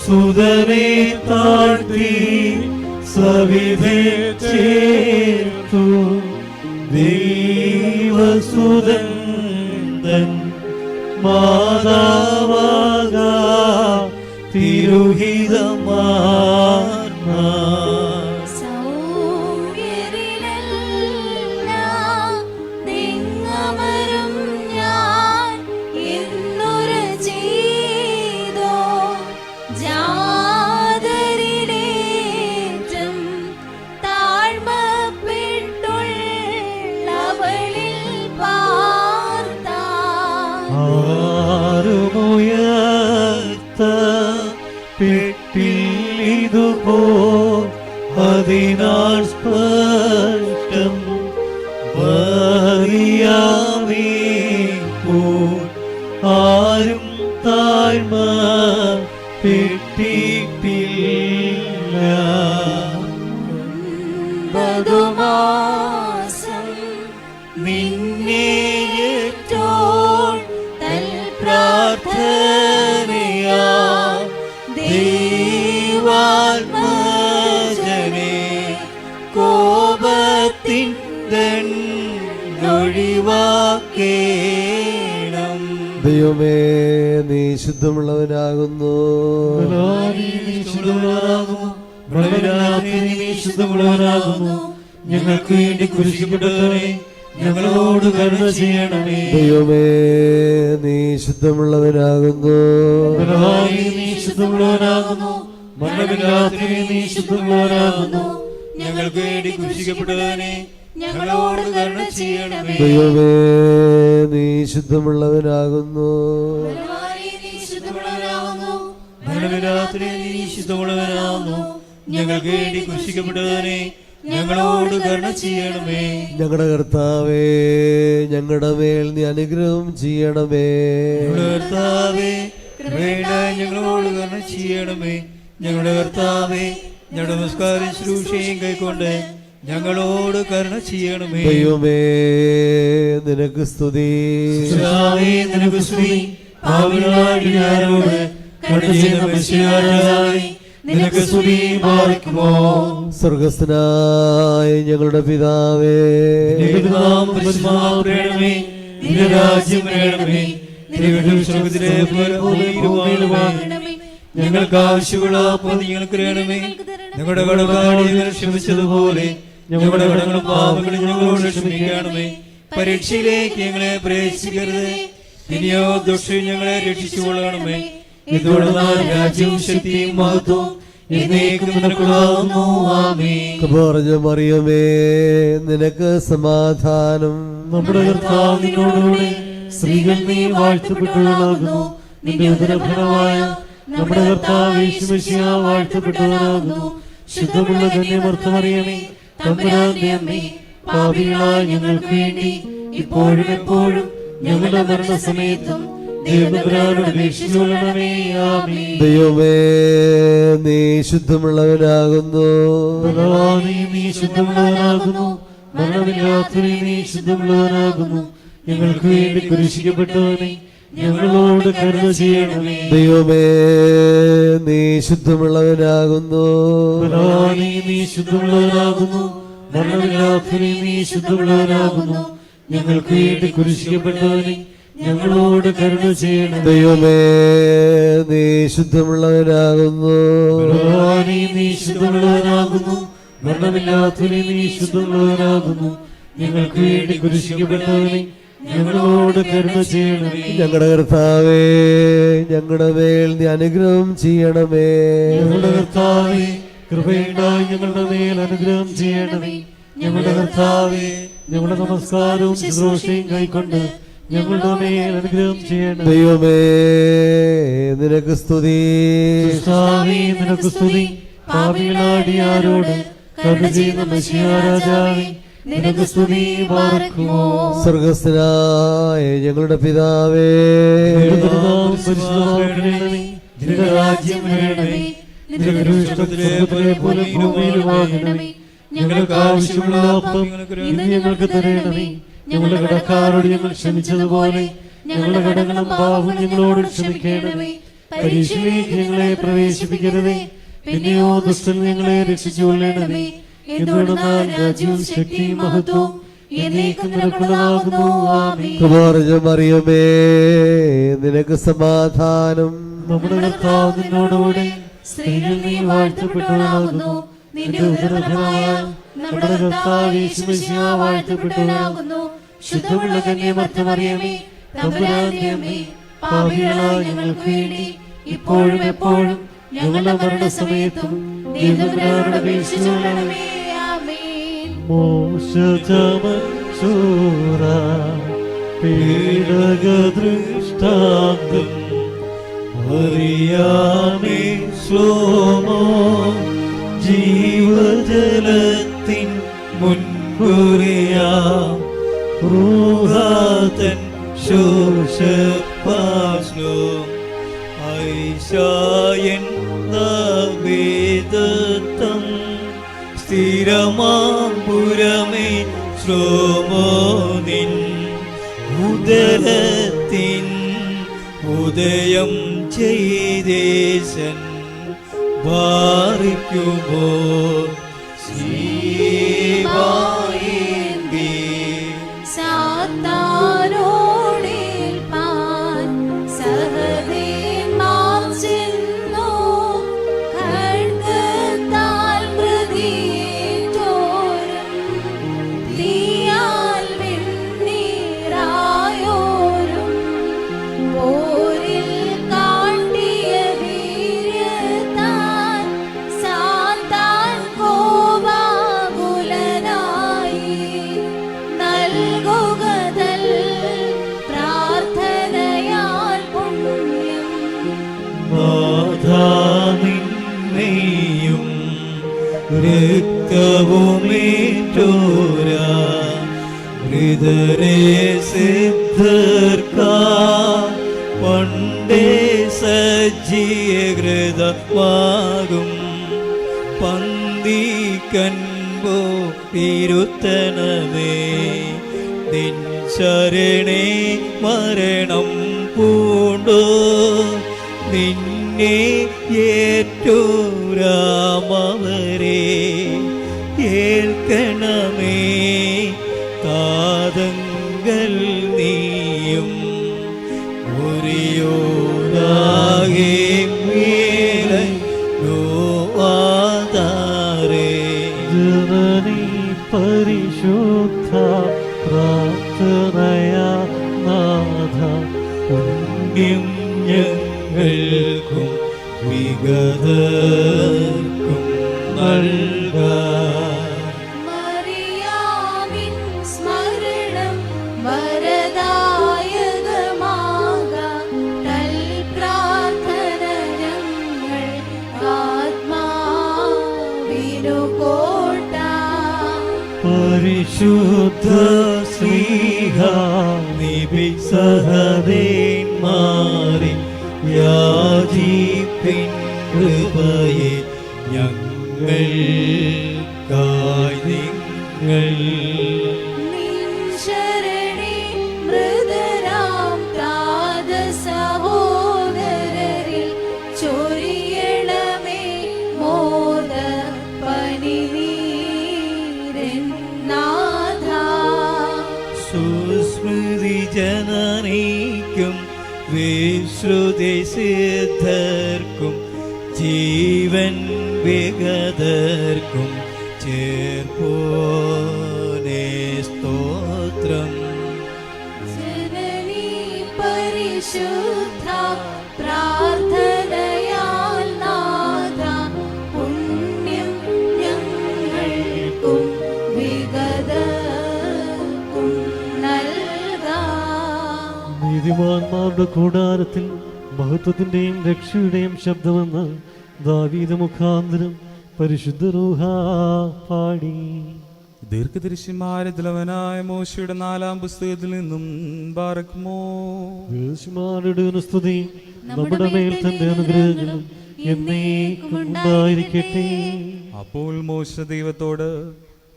സുതനെ താഴ്ത്തി സവിധേ ചേർത്തു ദൈവസുതൻ മാതാവാക തിരുഹിതമാർന്ന ആരുമുയർത്ത കണ്ടതിനാൽ സ്പഷ്ടം അറിയാമേ ആരും താഴ്മ പെട്ടിട്ടില്ല. ബദുമാസം നിന്നേറ്റോൾ തൽ പ്രാർത്ഥനയാ ദൈവാത്മജനെ കോപത്തിൻ ദണ്ഡൊഴിവാക്കേണം. ദൈവമേ നീ ശുദ്ധമുള്ളവനാകുന്നു. ഞങ്ങൾക്ക് വേണ്ടി കുരിശിക്കപ്പെട്ടവനെ ഞങ്ങളോട് കരുണ ചെയ്യണമേ. ദൈവമേ നീ ശുദ്ധമുള്ളവനാകുന്നു. നീ ശുദ്ധമുള്ളവനാകുന്നു. മരണമില്ലാത്തവനെ നീ ശുദ്ധമുള്ളവനാകുന്നു. ഞങ്ങൾക്ക് വേണ്ടി കുരിശിക്കപ്പെട്ടവനെ ഞങ്ങളോട് കരുണ ചെയ്യണമേ. ദൈവമേ നീ ശുദ്ധമുള്ളവനാകുന്നു. മരണമില്ലാത്തവനെ നീ ശുദ്ധമുള്ളവനാകുന്നു. ഞങ്ങൾക്ക് വേണ്ടി കുരിശിക്കപ്പെട്ടവനെ ഞങ്ങളോട് കരുണ ചെയ്യണമേ. ഞങ്ങളുടെ കർത്താവേ ഞങ്ങളുടെ മേൽ നീ അനുഗ്രഹം ചെയ്യണമേ. കർത്താവേ കൃപയുണ്ടായി ഞങ്ങളോട് കരുണ ചെയ്യണമേ. ഞങ്ങളുടെ കർത്താവേ ഞങ്ങളുടെ നമസ്കാരം ശുശ്രൂഷയും കൈക്കൊണ്ട് ഞങ്ങളോട് കരുണ ചെയ്യണമേ. ദൈവമേ നിനക്ക് സ്തുതി. നിനക്ക് സ്തുതി. പാപികളായോട് കരുണ ചെയ്യുന്ന മെസ്സിയായി നിനക്ക് സ്തുതി. പാർക്കുമോ സ്വർഗസ്ഥനായ ഞങ്ങളുടെ പിതാവേ, നിന്റെ നാമം പരിശുദ്ധമാകണമേ. നിന്റെ രാജ്യം വരണമേ. നിന്റെ വിടുതൽ സ്വർഗ്ഗത്തിലെ പോലെ ഭൂമിയിലുമാകണമേ. ഞങ്ങൾക്ക് ആവശ്യമുള്ള അപ്പം ഞങ്ങൾക്ക് തരണമേ. ഞങ്ങളുടെ കടക്കാരെ ഞങ്ങൾ ക്ഷമിച്ചതുപോലെ ഞങ്ങളുടെ കടങ്ങളും പാപങ്ങളും ഞങ്ങളോട് ക്ഷമിക്കണമേ. പരീക്ഷയിലേക്ക് ഞങ്ങളെ പ്രവേശിക്കരുത്, പിന്നെയോ ദുഷ്ടൻ ഞങ്ങളെ രക്ഷിച്ചുകൊള്ളണമേ. ഇതോടെ രാജ്യവും ശക്തിയും മഹത്വവും എന്നേക്കും നിനക്കുള്ളതാകുന്നു. ആമേൻ. കൃപ മറിയമേ നിനക്ക് സമാധാനം. നമ്മുടെ കർത്താവ് നിന്നോടുകൂടെ സ്ത്രീകൾ നീ വാഴ്ത്തപ്പെട്ടവളാകുന്നു. നിന്റെ ഉദരഫലമായ നമ്മുടെ കർത്താവ് യേശുമിശിഹ വാഴ്ത്തപ്പെട്ടവനാകുന്നു. ശുദ്ധമുള്ള കന്യമർത്തമറിയമേ തമ്പുരാന്റെ അമ്മേ, പാപികളായ ഞങ്ങൾക്ക് വേണ്ടി ഇപ്പോഴും എപ്പോഴും ഞങ്ങളുടെ മരണസമയത്തും ദൈവതമ്പുരാനോട് അപേക്ഷിച്ചുകൊള്ളണമേ. ആമേൻ. ദൈവമേ നീ ശുദ്ധമുള്ളവനാകുന്നു. നീ ശുദ്ധമുള്ളവനാകുന്നു. മരണമില്ലാത്തവനെ നീ ശുദ്ധമുള്ളവനാകുന്നു. ഞങ്ങൾക്ക് വേണ്ടി കുരിശിക്കപ്പെട്ടവനെ ഞങ്ങളോട് കരുണ ചെയ്യണമേ. ദൈവമേ നീ ശുദ്ധമുള്ളവനാകുന്നു. നീ ശുദ്ധമുള്ളവനാകുന്നു. മരണമില്ലാത്തവനെ നീ ശുദ്ധമുള്ളവനാകുന്നു. ഞങ്ങൾക്ക് വേണ്ടി കുരിശിക്കപ്പെട്ടവനെ ഞങ്ങളോട് കരുണ ചെയ്യണം. ദൈവമേ നീ ശുദ്ധമുള്ളവനാകുന്നു. നീ ശുദ്ധമുള്ളവനാകുന്നു. മരണമില്ലാത്തവനെ നീ ശുദ്ധമുള്ളവനാകുന്നു. ഞങ്ങൾക്ക് വേണ്ടി കുരിശിക്കപ്പെട്ടവനെ ഞങ്ങളോട് കരുണ ചെയ്യണമേ. ഞങ്ങളുടെ കർത്താവേ ഞങ്ങളുടെ മേൽ നീ അനുഗ്രഹം ചെയ്യണമേ. ഞങ്ങളുടെ കർത്താവേ കൃപയുണ്ടായി ഞങ്ങളുടെ മേൽ അനുഗ്രഹം ചെയ്യണമേ. ഞങ്ങളുടെ കർത്താവേ ഞങ്ങളുടെ നമസ്കാരവും ശുശ്രൂഷയും കൈക്കൊണ്ട് ഞങ്ങളുടെ മേൽ അനുഗ്രഹം ചെയ്യണം. ദൈവമേ നിനക്ക് സ്തുതി. നിനക്ക് സ്തുതി. പാപികളാടിയാരോട് കരുണ ചെയ്യുന്ന മെസ്സിയാ രാജാവേ നിനക്ക് സ്തുതി. പാർക്കുമോ സ്വർഗസ്ഥനായ ഞങ്ങളുടെ പിതാവേ, പരിശുദ്ധമാകണമേ. നിന്റെ രാജ്യം വരണമേ. നിന്റെ തിരുവിഷ്ടത്തിലെ പോലെ ഭൂമിയിലുമാകണമേ. ഞങ്ങൾക്ക് ആവശ്യമുള്ള അപ്പം ഇന്ന് ഞങ്ങൾക്ക് തരണമേ. ഞങ്ങളുടെ കടക്കാരോട് ഞങ്ങൾ ക്ഷമിച്ചതുപോലെ ഞങ്ങളുടെ കടങ്ങളും പാപവും ഞങ്ങളോട് ക്ഷമിക്കണമേ. പരീക്ഷയിലേക്ക് ഞങ്ങളെ പ്രവേശിപ്പിക്കരുതേ, പിന്നെയോ ദുഷ്ടൻ ഞങ്ങളെ രക്ഷിച്ചുകൊള്ളണമേ. എന്തുകൊണ്ടെന്നാൽ രാജ്യവും ശക്തിയും മഹത്വവും എന്നേക്കും നിനക്കുള്ളതാകുന്നു. ആമേൻ. കൃപ മറിയമേ നിനക്ക് സമാധാനം. നമ്മുടെ കർത്താവ് നിന്നോടുകൂടെ സ്ത്രീകൾ നീ വാഴ്ത്തപ്പെട്ടവളാകുന്നു. നിന്റെ ഉദരഫലമായ നമ്മുടെ കർത്താവ് യേശുമിശിഹ വാഴ്ത്തപ്പെട്ടവനാകുന്നു. ശുദ്ധമുള്ള കന്യമർത്തമറിയമേ തമ്പുരാന്റെ അമ്മേ, പാപികളായ ഞങ്ങൾക്ക് വേണ്ടി ഇപ്പോഴും എപ്പോഴും ഞങ്ങളുടെ മരണസമയത്തും ദൈവതമ്പുരാനോട് അപേക്ഷിച്ചുകൊള്ളണമേ. ആമേൻ. മോശചമച്ചൂര പീഡകദൃഷ്ടാന്തം അറിയാമേ ശ്ലോമോ ജീവജലത്തിൻ മുൻകുറിയാം റൂഹാതൻ ശോഷപാശ്ലോ ഐശായൻ നവേദത്തം സ്ഥിരമാം പുരമേ ശ്രോമോനിൻ ഉദരത്തിൻ ഉദയം ചെയ്തേശൻ വാറിക്കുമോ ശ്രീവായേന്തി സാത്താനോടേൽപ്പാൻ സഹദേന്മാർ ചെന്നു ഖഡ്ഗത്താൽ മൃതിയേറ്റോരും തീയാൽ വെണ്ണീറായോരും പോരിൽ കാട്ടിയ വീര്യത്താൽ സാത്താൻ കോപാകുലനായി നൽകുകതൽ പ്രാർത്ഥനയാൽ പുണ്യം നാഥാനിന്നെയും രക്തവുമേറ്റോരാ ഹൃദരേ സിദ്ധർക്കാ പണ്ടേ സജ്ജീകൃതമാകും പന്തിക്കൻപോ തിരുത്തനമേ നിൻ ശരണേ മരണം പൂണ്ടോ നിന്നെ ഏറ്റോരാമവരെ ഏൽക്കണമേ താതങ്ങൾ നീയും ഒരിയോരാകെ മേലെ നോവാതാരേ ജനനി പരിശുദ്ധ പ്രാർത്ഥനയാ നാഥ പുണ്യം ഞങ്ങൾക്കും വിഗതർക്കും നൽകാം മറിയാമിൻ സ്മരണം വരദായകമാകാം തൽ പ്രാർത്ഥന ഞങ്ങൾ ആത്മാവിനു കോട്ട പരിശുദ്ധ ശ്രീഹ നിബി സഹദേന്മാരെ യാചിപ്പിൻ കൃപയെ ഞങ്ങൾക്കായി നിങ്ങൾ നിൻ ശരണേ മൃദരാം താത സഹോദരരിൽ ചൊരിയണമേ മോദ പനിനീരൻ നാഥ സുസ്മൃതി ജനനീക്കും വിശ്രുതി സിദ്ധർക്കും ജീവൻ വിഗതർക്കും ചേർപ്പോനേ സ്തോത്രം ജനനീ പരിശുദ്ധ പ്രാർത്ഥനയാൽ നാഥ പുണ്യം ഞങ്ങൾക്കും വിഗതർക്കും നൽകാം നീതിമാന്മാരുടെ കൂടാരത്തിൽ മഹത്വത്തിന്റെയും രക്ഷയുടെയും ശബ്ദമെന്ന് ദാവീദ് മുഖാന്തരം പരിശുദ്ധ റൂഹ പാടി. ദീർഘദർശിമാരെ ദലവനായ മോശയുടെ 4-ാം പുസ്തകത്തിൽ നിന്നും ബാറക്കുമോ യേശുമാരുടെ സ്തുതി നമ്മുടെ മേൽ തന്റെ അനുഗ്രഹങ്ങളും എന്നേക്കും ഉണ്ടായിരിക്കട്ടെ. അപ്പോൾ മോശ ദൈവത്തോട്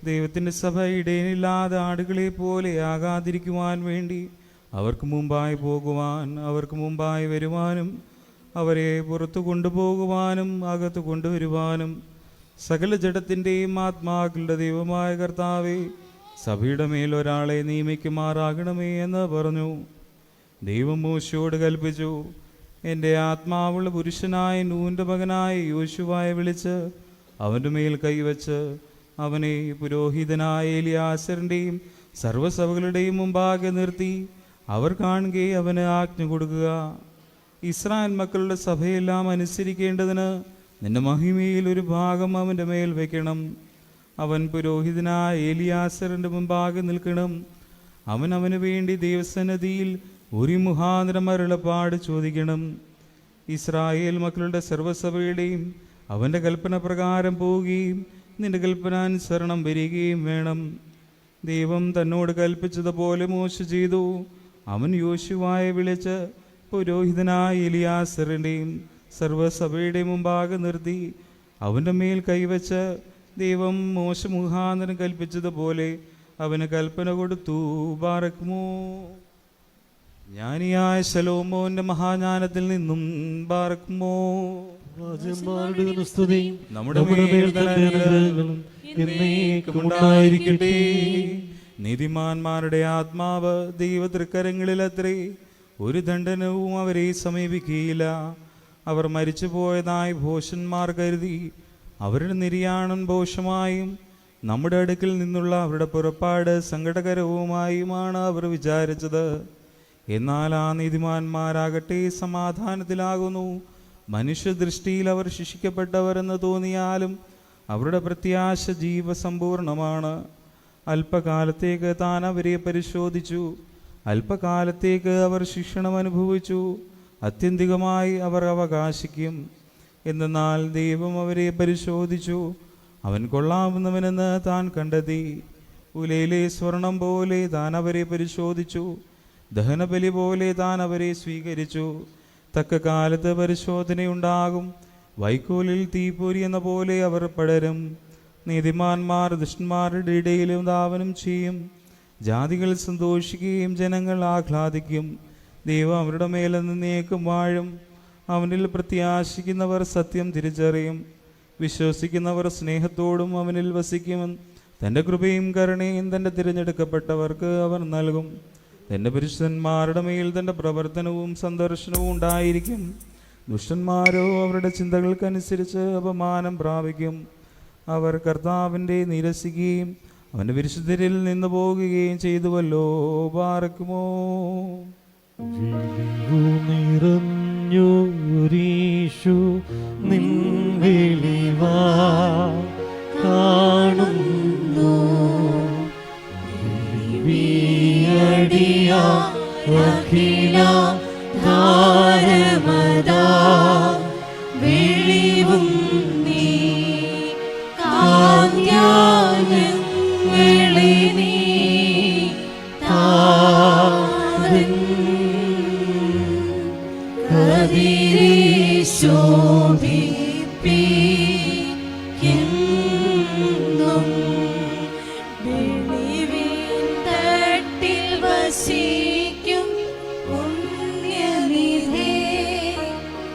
ദൈവത്തിന്റെ സഭ ഇടയനില്ലാതെ ആടുകളെ പോലെ ആകാതിരിക്കുവാൻ വേണ്ടി അവർക്ക് മുമ്പായി പോകുവാൻ അവർക്ക് മുമ്പായി വരുവാനും അവരെ പുറത്തു കൊണ്ടുപോകുവാനും അകത്ത് കൊണ്ടുവരുവാനും സകല ജഡത്തിൻ്റെയും ആത്മാക്കളുടെ ദൈവമായ കർത്താവേ സഭയുടെ മേൽ ഒരാളെ നിയമിക്കുമാറാകണമേ എന്ന് പറഞ്ഞു. ദൈവം മോശയോട് കൽപ്പിച്ചു, എൻ്റെ ആത്മാവുള്ള പുരുഷനായ നൂൻ്റെ മകനായ യോശുവായെ വിളിച്ച് അവൻ്റെ മേൽ കൈവച്ച് അവനെ പുരോഹിതനായ എലിയാസറിൻ്റെയും സർവ്വസഭകളുടെയും മുമ്പാകെ നിർത്തി അവർ കാണുകെ അവന് ആജ്ഞ കൊടുക്കുക. ഇസ്രായേൽ മക്കളുടെ സഭയെല്ലാം അനുസരിക്കേണ്ടതിന് നിന്റെ മഹിമയിൽ ഒരു ഭാഗം അവൻ്റെ മേൽ വയ്ക്കണം. അവൻ പുരോഹിതനായ എലിയാസറിൻ്റെ മുമ്പാകെ നിൽക്കണം. അവൻ അവന് വേണ്ടി ദൈവസന്നിധിയിൽ ഒരു മുഖാന്തരം അരുളപ്പാട് ചോദിക്കണം. ഇസ്രായേൽ മക്കളുടെ സർവ്വസഭയുടെയും അവൻ്റെ കൽപ്പന പ്രകാരം പോവുകയും നിന്റെ കൽപ്പനാനുസരണം വരികയും വേണം. ദൈവം തന്നോട് കൽപ്പിച്ചതുപോലെ മോശ ചെയ്തു. അവൻ യോശുവായെ വിളിച്ച് പുരോഹിതനായ എലിയാസറിൻ്റെയും സർവ്വസഭയുടെ മുമ്പാകെ നിർത്തി അവൻ്റെ മേൽ കൈവച്ച് ദൈവം മോശ മുഖാന്തരം കൽപ്പിച്ചതുപോലെ അവന് കൽപ്പന കൊടുത്തു. ബാറക്കുമോ. ജ്ഞാനിയായ ശലോമോന്റെ മഹാജ്ഞാനത്തിൽ നിന്നും ബാറക്കുമോ. രാജന്മാരുടെ സ്തുതിയും നമ്മുടെ മേൽ തന്നെ അനുഗ്രഹങ്ങളും എന്നേക്കും ഉണ്ടായിരിക്കട്ടെ. നീതിമാന്മാരുടെ ആത്മാവ് ദൈവതൃക്കരങ്ങളിലത്രേ, ഒരു ദണ്ഡനവും അവരെ സമീപിക്കുകയില്ല. അവർ മരിച്ചുപോയതായി ഭോഷന്മാർ കരുതി അവരുടെ നിര്യാണം ഭോഷമായും നമ്മുടെ അടുക്കിൽ നിന്നുള്ള അവരുടെ പുറപ്പാട് സങ്കടകരവുമായുമാണ് അവർ വിചാരിച്ചത്. എന്നാൽ ആ നീതിമാന്മാരാകട്ടെ സമാധാനത്തിലാകുന്നു. മനുഷ്യദൃഷ്ടിയിൽ അവർ ശിക്ഷിക്കപ്പെട്ടവർ എന്ന് തോന്നിയാലും അവരുടെ പ്രത്യാശ ജീവസമ്പൂർണമാണ്. അല്പകാലത്തേക്ക് താൻ അവരെ പരിശോധിച്ചു, അല്പകാലത്തേക്ക് അവർ ശിക്ഷണം അനുഭവിച്ചു, ആത്യന്തികമായി അവർ അവകാശിക്കും. എന്നാൽ ദൈവം അവരെ പരിശോധിച്ചു, അവൻ കൊള്ളാവുന്നവനെന്ന് താൻ കണ്ടെത്തി. ഉലയിലെ സ്വർണം പോലെ താൻ അവരെ പരിശോധിച്ചു, ദഹനബലി പോലെ താൻ അവരെ സ്വീകരിച്ചു. തക്ക കാലത്ത് പരിശോധനയുണ്ടാകും, വൈക്കോലിൽ തീപ്പൊരി എന്ന പോലെ അവർ പടരും. നീതിമാന്മാർ ദുഷ്ടന്മാരുടെ ഇടയിലും ധാവനം ചെയ്യും. ജാതികൾ സന്തോഷിക്കുകയും ജനങ്ങൾ ആഹ്ലാദിക്കും. ദൈവം അവരുടെ മേലെന്നേക്കും വാഴും. അവനിൽ പ്രത്യാശിക്കുന്നവർ സത്യം തിരിച്ചറിയും. വിശ്വസിക്കുന്നവർ സ്നേഹത്തോടും അവനിൽ വസിക്കുമെന്ന് തൻ്റെ കൃപയും കരുണയും തൻ്റെ തിരഞ്ഞെടുക്കപ്പെട്ടവർക്ക് അവർ നൽകും. തൻ്റെ പുരുഷന്മാരുടെ മേൽ തൻ്റെ പ്രവർത്തനവും സന്ദർശനവും ഉണ്ടായിരിക്കും. ദുഷ്ടന്മാരോ അവരുടെ ചിന്തകൾക്കനുസരിച്ച് അപമാനം പ്രാപിക്കും. അവർ കർത്താവിൻ്റെ നിരസിക്കുകയും അവൻ്റെ വിശുദ്ധരിൽ നിന്ന് പോകുകയും ചെയ്തുവല്ലോ. ബാറക്കുമോ. നിറഞ്ഞോരീശു നിൻ വെളിവാ കാണുന്നു. വിളിയടിയാ അഖില ധാരമദാ വെളിവും നീ കാന്യാനങ്ങളെ നീ താരൻ കതിരെ ശോഭിപ്പിക്കും. വെളിവിൻ തട്ടിൽ വസിക്കും പുണ്യനിധേ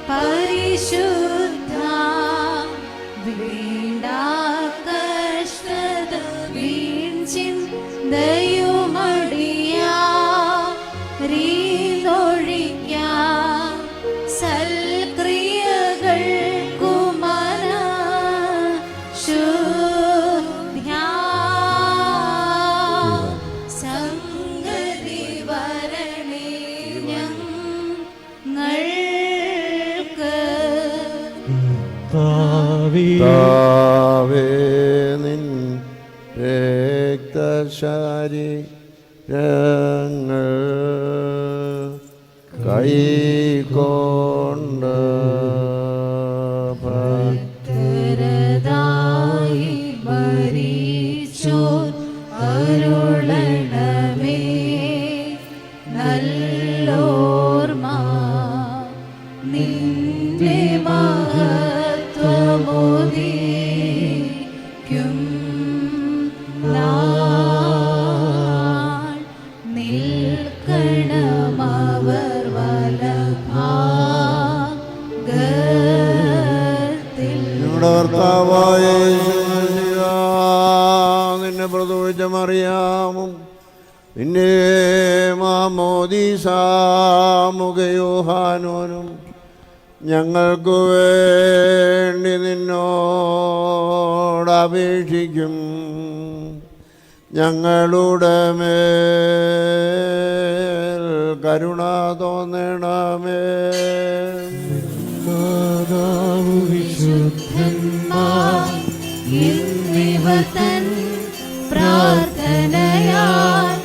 പരിശുദ്ധ വീണ്ടാ കഷ്ടത വീൺചിന്തയുമടിയാ രീതൊഴിക്കാ സൽക്രിയകൾ കുമര ശുദ്ധ്യാ സംഗതി വരണേ ഞങ്ങൾക്ക്. താവേ നിൻ രക്തശരീരങ്ങൾ കൈകൊണ്ട് ഭക്തരതായി മരിച്ചോർ അരുളണമേ നല്ലോർമ്മ നിന്റെ മഹത്വമോദിക്കും നാൾ നിൽക്കണമവർ വലഭാഗത്തിൽ. ഞങ്ങളുടെ കർത്താവായ യേശുമിശിഹാ, നിന്നെ പ്രസവിച്ച മറിയാമും നിന്നെ മാമോദീസാമുഖയോഹാനോനും ഞങ്ങൾക്ക് വേണ്ടി നിന്നോടപേക്ഷിക്കും. ഞങ്ങളുടെ മേൽ കരുണ തോന്നണമേ. മാതാവു വിശുദ്ധന്മാർ എന്നിവതൻ പ്രാർത്ഥനയാൽ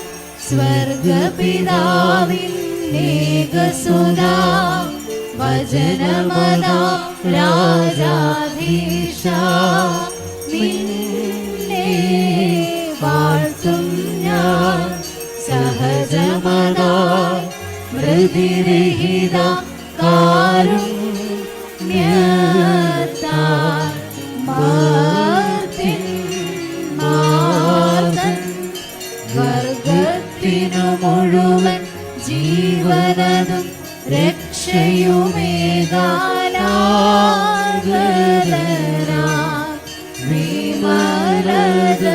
സ്വർഗപിതാവിൻ ഏകസുതാ വചനമതാ രാജാധീശ നിന്നെ വാഴ്ത്തും ഞാൻ സഹജമതാ മൃതിരഹിത കാരുണ്യത്താൽ മാർദ്ദൻ വർഗത്തിനു മുഴുവൻ ജീവനതും രക്ഷയുമേകാനാഗതനാ വിമലത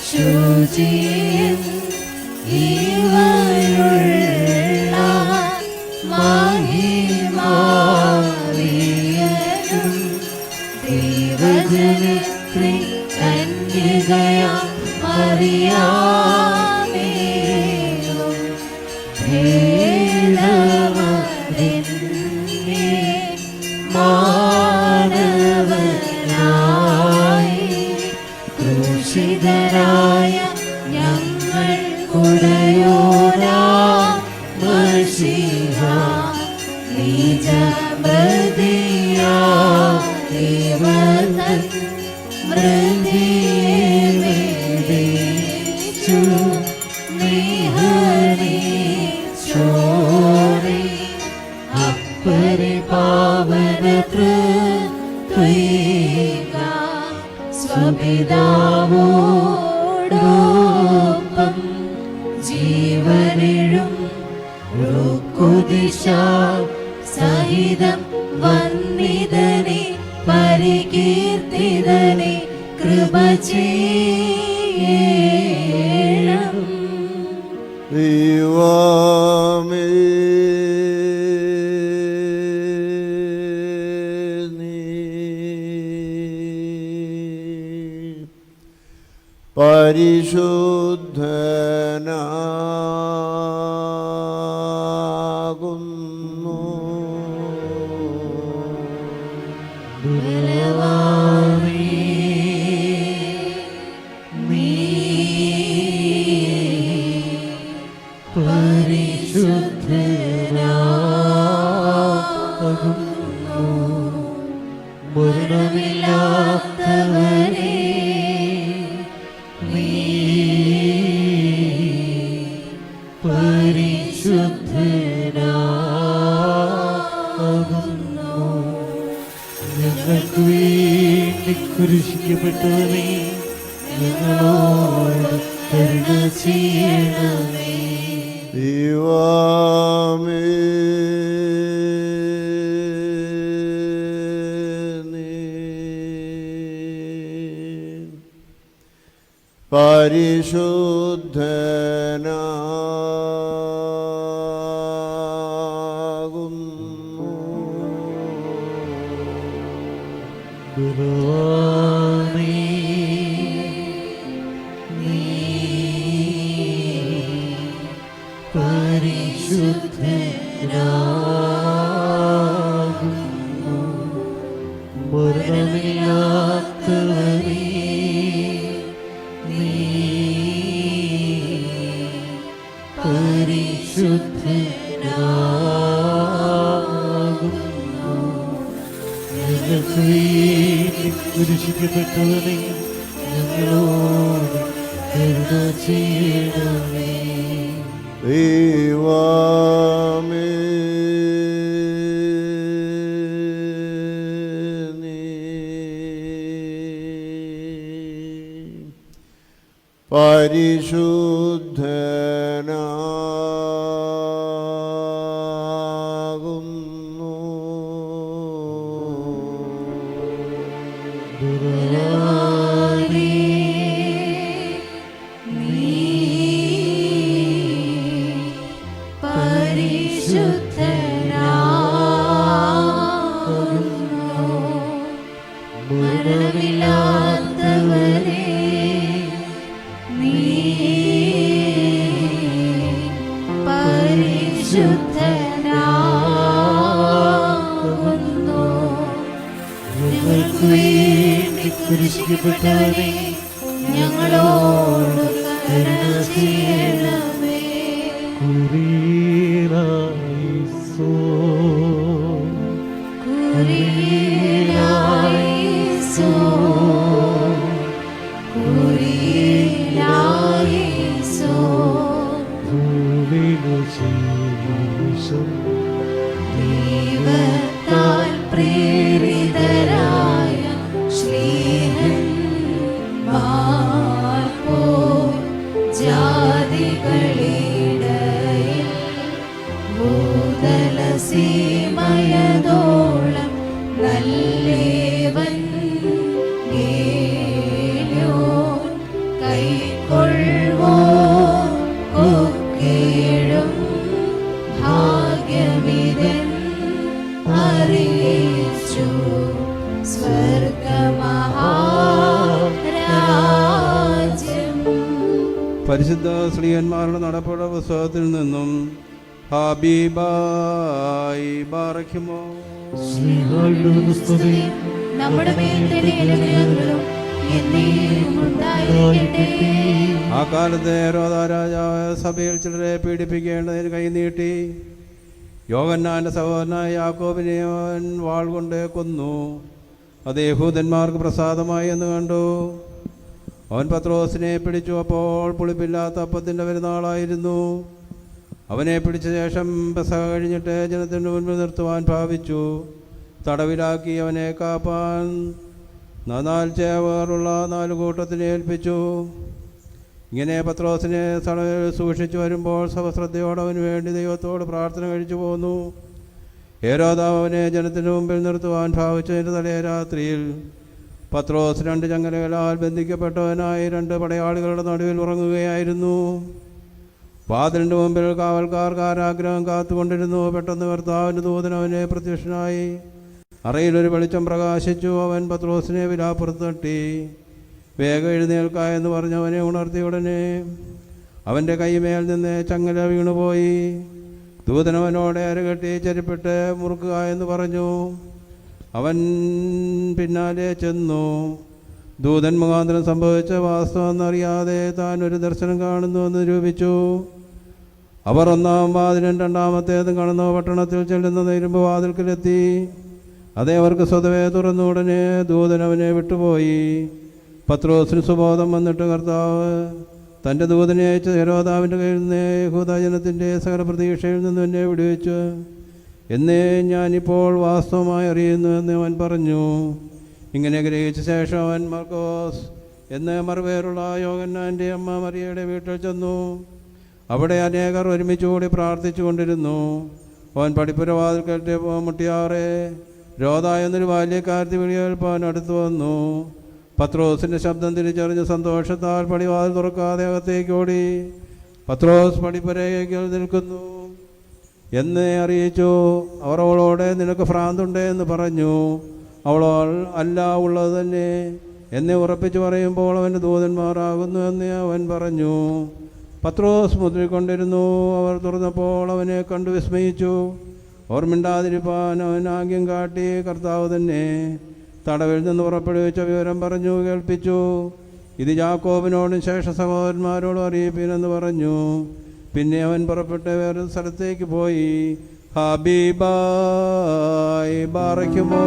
ശുചിയും ഇവയുള്ള മഹിമാവിയനും ദൈവജനത്രി കന്യകയാ മറിയാമേലും ഭേദമതെന്നെ മാനവനായി ക്രൂശിതരായ ഞങ്ങൾക്കുടയോരാ മശീഹ നിജമൃതിയാ ദൈവതൻ മൃതിയെ വേദിച്ചു നിഹനിച്ചോറി അപ്പരിപാവന തൃത്വൈക സ്വപിതാവോടൊപ്പം ജീവനിഴും ഋക്കുദിശ സഹിതം വന്ദിതനെ പരികീർത്തിതനെ കൃപ ചെയ്യണം. ദൈവമേ നീ പരിശുദ്ധനാകുന്നു. മരണമില്ലാത്തവനെ നീ പരിശുദ്ധനാകുന്നു. ഞങ്ങൾക്ക് വേണ്ടി കുരിശിക്കപ്പെട്ടവനെ ഞങ്ങളോട് കരുണ ചെയ്യണമേ. ദൈവമേ നീ പരിശുദ്ധനാകുന്നു. ബലവാനേ, നീ പരിശുദ്ധനാകുന്നു. മരണമില്ലാത്തവനേ, നീ പരിശുദ്ധനാകുന്നു. ഞങ്ങൾക്ക് വേണ്ടി കുരിശിക്കപ്പെട്ടവനെ ഞങ്ങളോട് കരുണ ചെയ്യണമേ. ദൈവമേ നീ പരിശുദ്ധനാകുന്നു. ബലവാനേ, നീ പരിശുദ്ധനാകുന്നു. മരണമില്ലാത്തവനെ നീ പരിശുദ്ധനാകുന്നു. ഞങ്ങൾക്ക് വേണ്ടി കുരിശിക്കപ്പെട്ടവനെ ഞങ്ങളോട് കരുണ ചെയ്യണമേ. കുരിയനായിസോ കുരിയിലായേസോ ഭൂവിനു ശേഷം ദൈവത്താൽ പ്രേരിതരായ ശ്ലീഹന്മാർ പോൽ ജാതികളിടയിൽ ഭൂതലസീമയതോളം നല്ലേവൻ ഗേല്യോൻ കൈക്കൊള്ളുവോ കൊക്കേഴും ഭാഗ്യമിതൻ അറിയിച്ചു സ്വർഗമഹാരാജ്യം. പരിശുദ്ധ ശ്രീയന്മാരുടെ നടപ്പുഴ പുസ്തകത്തിൽ നിന്നും ഹബീബായി ബാറയ്ക്കുമോ ശ്രീഹായുടെ സ്തുതി നമ്മുടെ മേൽ തന്നെ അനുഗ്രഹങ്ങളും എന്നേക്കും ഉണ്ടായിരിക്കട്ടെ. ആ കാലത്തെ രാജാവ് സഭയിൽ ചിലരെ പീഡിപ്പിക്കേണ്ടതിന് കൈനീട്ടി യോഹന്നാന്റെ സഹോദരനായ യാക്കോബിനെ അവൻ വാൾ കൊണ്ട് കൊന്നു. അത് യഹൂദന്മാർക്ക് പ്രസാദമായി എന്ന് കണ്ടു. അവൻ പത്രോസിനെ പിടിച്ചു. അപ്പോൾ പുളിപ്പില്ലാത്ത അപ്പത്തിൻ്റെ പെരുന്നാളായിരുന്നു. അവനെ പിടിച്ച ശേഷം പെസഹ കഴിഞ്ഞിട്ട് ജനത്തിൻ്റെ മുൻപിൽ നിർത്തുവാൻ ഭാവിച്ചു. തടവിലാക്കി അവനെ കാപ്പാൻ 4 ചേവറുള്ള 4 കൂട്ടത്തിനെ ഏൽപ്പിച്ചു. ഇങ്ങനെ പത്രോസിനെ തടവിൽ സൂക്ഷിച്ചു വരുമ്പോൾ സഹശ്രദ്ധയോടെ അവന് വേണ്ടി ദൈവത്തോട് പ്രാർത്ഥന കഴിച്ചു പോന്നു. ഹേരോദാവ് അവനെ ജനത്തിൻ്റെ മുമ്പിൽ നിർത്തുവാൻ ഭാവിച്ചതിൻ്റെ തലേ രാത്രിയിൽ പത്രോസ് 2 ചങ്ങലകളാൽ ബന്ധിക്കപ്പെട്ടവനായി 2 പടയാളികളുടെ നടുവിൽ ഉറങ്ങുകയായിരുന്നു. വാതിലിൻ്റെ മുമ്പിൽ കാവൽക്കാർ കാരാഗ്രഹം കാത്തുകൊണ്ടിരുന്നു. പെട്ടെന്ന് കർത്താവിൻ്റെ ദൂതൻ അവനെ പ്രത്യക്ഷനായി. അറയിലൊരു വെളിച്ചം പ്രകാശിച്ചു. അവൻ പത്രോസിനെ വിലാപ്പുറത്ത് തട്ടി വേഗം എഴുന്നേൽക്ക എന്ന് പറഞ്ഞ് അവനെ ഉണർത്തി. ഉടനെ അവൻ്റെ കൈമേൽ നിന്ന് ചങ്ങല വീണുപോയി. ദൂതൻ അവനോട് അരകെട്ടി ചെരുപ്പിട്ട് മുറുക്കുക എന്ന് പറഞ്ഞു. അവൻ പിന്നാലെ ചെന്നു. ദൂതൻ മുഖാന്തരം സംഭവിച്ച വാസ്തവമെന്നറിയാതെ താൻ ഒരു ദർശനം കാണുന്നുവെന്ന് നിരൂപിച്ചു. അവർ 1-ാം വാതിലും 2-ാമത്തേതും കാണുന്ന പട്ടണത്തിൽ ചെല്ലുന്ന ഇരുമ്പ് വാതിൽക്കലെത്തി. അതേ അവർക്ക് സ്വതവേ തുറന്നു. ഉടനെ ദൂതൻ അവനെ വിട്ടുപോയി. പത്രോസിന് സുബോധം വന്നിട്ട് കർത്താവ് തൻ്റെ ദൂതനെ അയച്ച ഹെരോദാവിൻ്റെ കയ്യിൽ നിന്ന് യഹൂദജനത്തിൻ്റെ സകല പ്രതീക്ഷയിൽ നിന്നും എന്നെ വിടുവിച്ചു എന്നേ ഞാനിപ്പോൾ വാസ്തവമായി അറിയുന്നു എന്ന് അവൻ പറഞ്ഞു. ഇങ്ങനെ ഗ്രഹിച്ച ശേഷം അവൻ മർക്കോസ് എന്ന് മറുപേരുള്ള യോഹന്നാൻ്റെ അമ്മ മറിയയുടെ വീട്ടിൽ ചെന്നു. അവിടെ അനേകർ ഒരുമിച്ച് കൂടി പ്രാർത്ഥിച്ചു കൊണ്ടിരുന്നു. അവൻ പടിപ്പുരവാതിൽക്കൽ മുട്ടിയാറെ രോധ എന്നൊരു ബാല്യക്കാരത്തി വിളിയേൽപ്പാൻ അടുത്തു വന്നു. പത്രോസിൻ്റെ ശബ്ദം തിരിച്ചറിഞ്ഞ് സന്തോഷത്താൽ പടിവാതിൽ തുറക്കാതെ അകത്തേക്ക് ഓടി. പത്രോസ് പടിപ്പുരയ്ക്കൽ നിൽക്കുന്നു എന്ന് അറിയിച്ചു. അവർ അവളോട് നിനക്ക് ഭ്രാന്തുണ്ട് എന്ന് പറഞ്ഞു. അവൾ അല്ല, ഉള്ളത് തന്നെ എന്നെ ഉറപ്പിച്ച് പറയുമ്പോൾ അവൻ്റെ ദൂതന്മാരാകുന്നു എന്ന് അവൻ പറഞ്ഞു. പത്രോസ് മുദ്രക്കൊണ്ടിരുന്നു. അവർ തുറന്നപ്പോൾ അവനെ കണ്ടു വിസ്മയിച്ചു. അവർ മിണ്ടാതിരിപ്പാൻ അവൻ ആംഗ്യം കാട്ടി കർത്താവ് തന്നെ തടവിൽ നിന്ന് പുറപ്പെടുവിച്ച വിവരം പറഞ്ഞു കേൾപ്പിച്ചു. ഇത് യാക്കോബിനോടും ശേഷ സഹോദരന്മാരോടും അറിയിപ്പിനെന്ന് പറഞ്ഞു. പിന്നെ അവൻ പുറപ്പെട്ട് വേറൊരു സ്ഥലത്തേക്ക് പോയി. ഹബീബായി ബാറയ്ക്കുമോ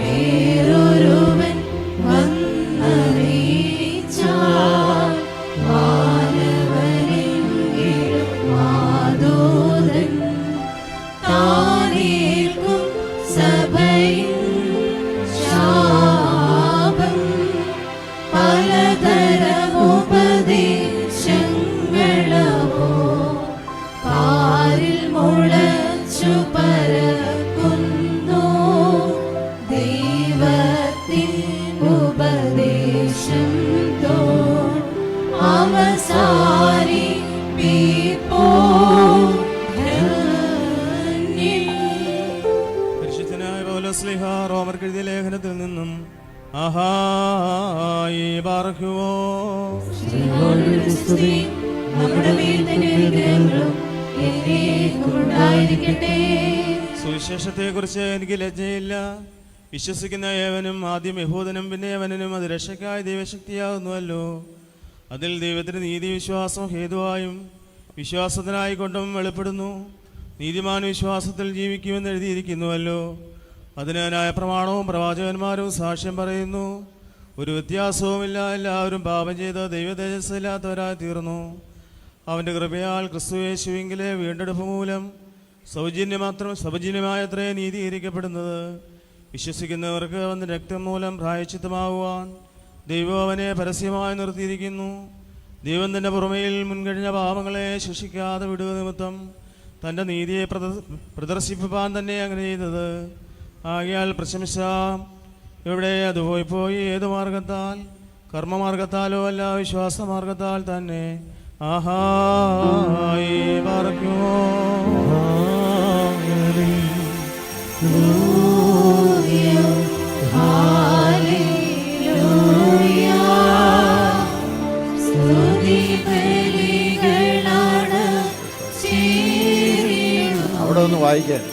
വേറൊരുവൻ വന്നറിയിച്ചാൽ മാനവനെങ്കിലും മാതോദൻ താനേൽക്കും സഭയിൽ ശാപം പലതരമുപദേശങ്ങളവോ പാരിൽ മുളച്ചു പരക്കുന്നു. ദൈവത്തിൻ ഉപദേശം തോൻ അവസാനിപ്പിപ്പോ. പരിശുദ്ധനായ പൗലോസ് ശ്ലീഹ റോമർക്ക് എഴുതിയ ലേഖനത്തിൽ നിന്നും ആഹായി ബാറയ്ക്കുമോ നമ്മുടെ മേൽ തന്നെ അനുഗ്രഹങ്ങളും എന്നേക്കും ഉണ്ടായിരിക്കട്ടെ. സുവിശേഷത്തെക്കുറിച്ച് എനിക്ക് ലജ്ജയില്ല. വിശ്വസിക്കുന്ന ഏവനും ആദ്യം യഹൂദനും പിന്നെ യവനും അത് രക്ഷയ്ക്കായ ദൈവശക്തിയാകുന്നുവല്ലോ. അതിൽ ദൈവത്തിന് നീതി വിശ്വാസം ഹേതുവായും വിശ്വാസത്തിനായിക്കൊണ്ടും വെളിപ്പെടുന്നു. നീതിമാൻ വിശ്വാസത്തിൽ ജീവിക്കുമെന്ന് എഴുതിയിരിക്കുന്നുവല്ലോ. അതിന് ന്യായപ്രമാണവും പ്രവാചകന്മാരും സാക്ഷ്യം പറയുന്നു. ഒരു വ്യത്യാസവുമില്ല, എല്ലാവരും പാപം ചെയ്ത് ദൈവതേജസ്സില്ലാത്തവരായി തീർന്നു. അവൻ്റെ കൃപയാൽ ക്രിസ്തുയേശുവിങ്കിലെ വീണ്ടെടുപ്പ് മൂലം സൗജന്യമായത്രേ നീതീകരിക്കപ്പെടുന്നത്. വിശ്വസിക്കുന്നവർക്ക് അവൻ്റെ രക്തം മൂലം പ്രായശ്ചിത്തമാകുവാൻ ദൈവം അവനെ പരസ്യമായി നിർത്തിയിരിക്കുന്നു. ദൈവം തൻ്റെ പുറമേയിൽ മുൻകഴിഞ്ഞ പാപങ്ങളെ ശിക്ഷിക്കാതെ വിടുക നിമിത്തം തൻ്റെ നീതിയെ പ്രദർശിപ്പിപ്പാൻ തന്നെ അങ്ങനെ ചെയ്തത്. ആകയാൽ പ്രശംസ എവിടെ അത് പോയി ഏത് മാർഗത്താൽ, കർമ്മമാർഗത്താലോ അല്ല, വിശ്വാസമാർഗത്താൽ തന്നെ. ആഹായി പാർക്കുമോ. അവിടെ ഒന്ന് വായിക്കാൻ.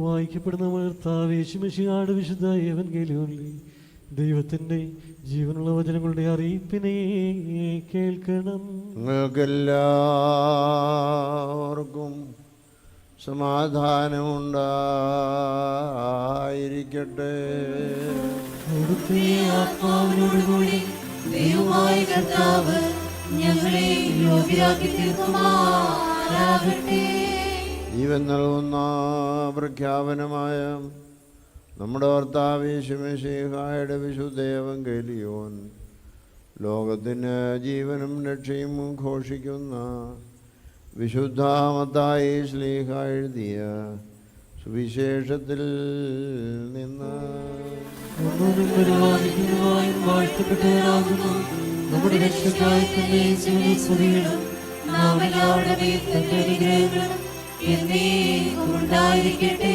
വായിക്കപ്പെടുന്ന കർത്താവേശുമിശിഹായുടെ വിശുദ്ധ ഏവൻഗേലിയോനിൽ ദൈവത്തിൻ്റെ ജീവനുള്ള വചനങ്ങളുടെ അറിയിപ്പിനെ കേൾക്കണം. നിങ്ങൾക്കെല്ലാവർക്കും സമാധാനമുണ്ടായിരിക്കട്ടെ. അവിടുത്തെ ആത്മാവിനോടുകൂടി ദൈവമായ കർത്താവ് ഞങ്ങളെ യോഗ്യരാക്കി തീർക്കുമാറാകട്ടെ. ജീവൻ നൽകുന്ന പ്രഖ്യാപനമായ നമ്മുടെ കർത്താവേശുമിശിഹായുടെ വിശുദ്ധ ഏവൻഗേലിയോൻ ലോകത്തിന് ജീവനും രക്ഷയും ഘോഷിക്കുന്ന വിശുദ്ധ മത്തായി ശ്ലീഹ എഴുതിയ സുവിശേഷത്തിൽ നിന്ന്. നമ്മുടെ രക്ഷയ്ക്കായി തന്നെ സ്തുതികളും നാം എല്ലാവരുടെ മേൽ തന്റെ അനുഗ്രഹങ്ങളും എന്നേക്കും ഉണ്ടായിരിക്കട്ടെ.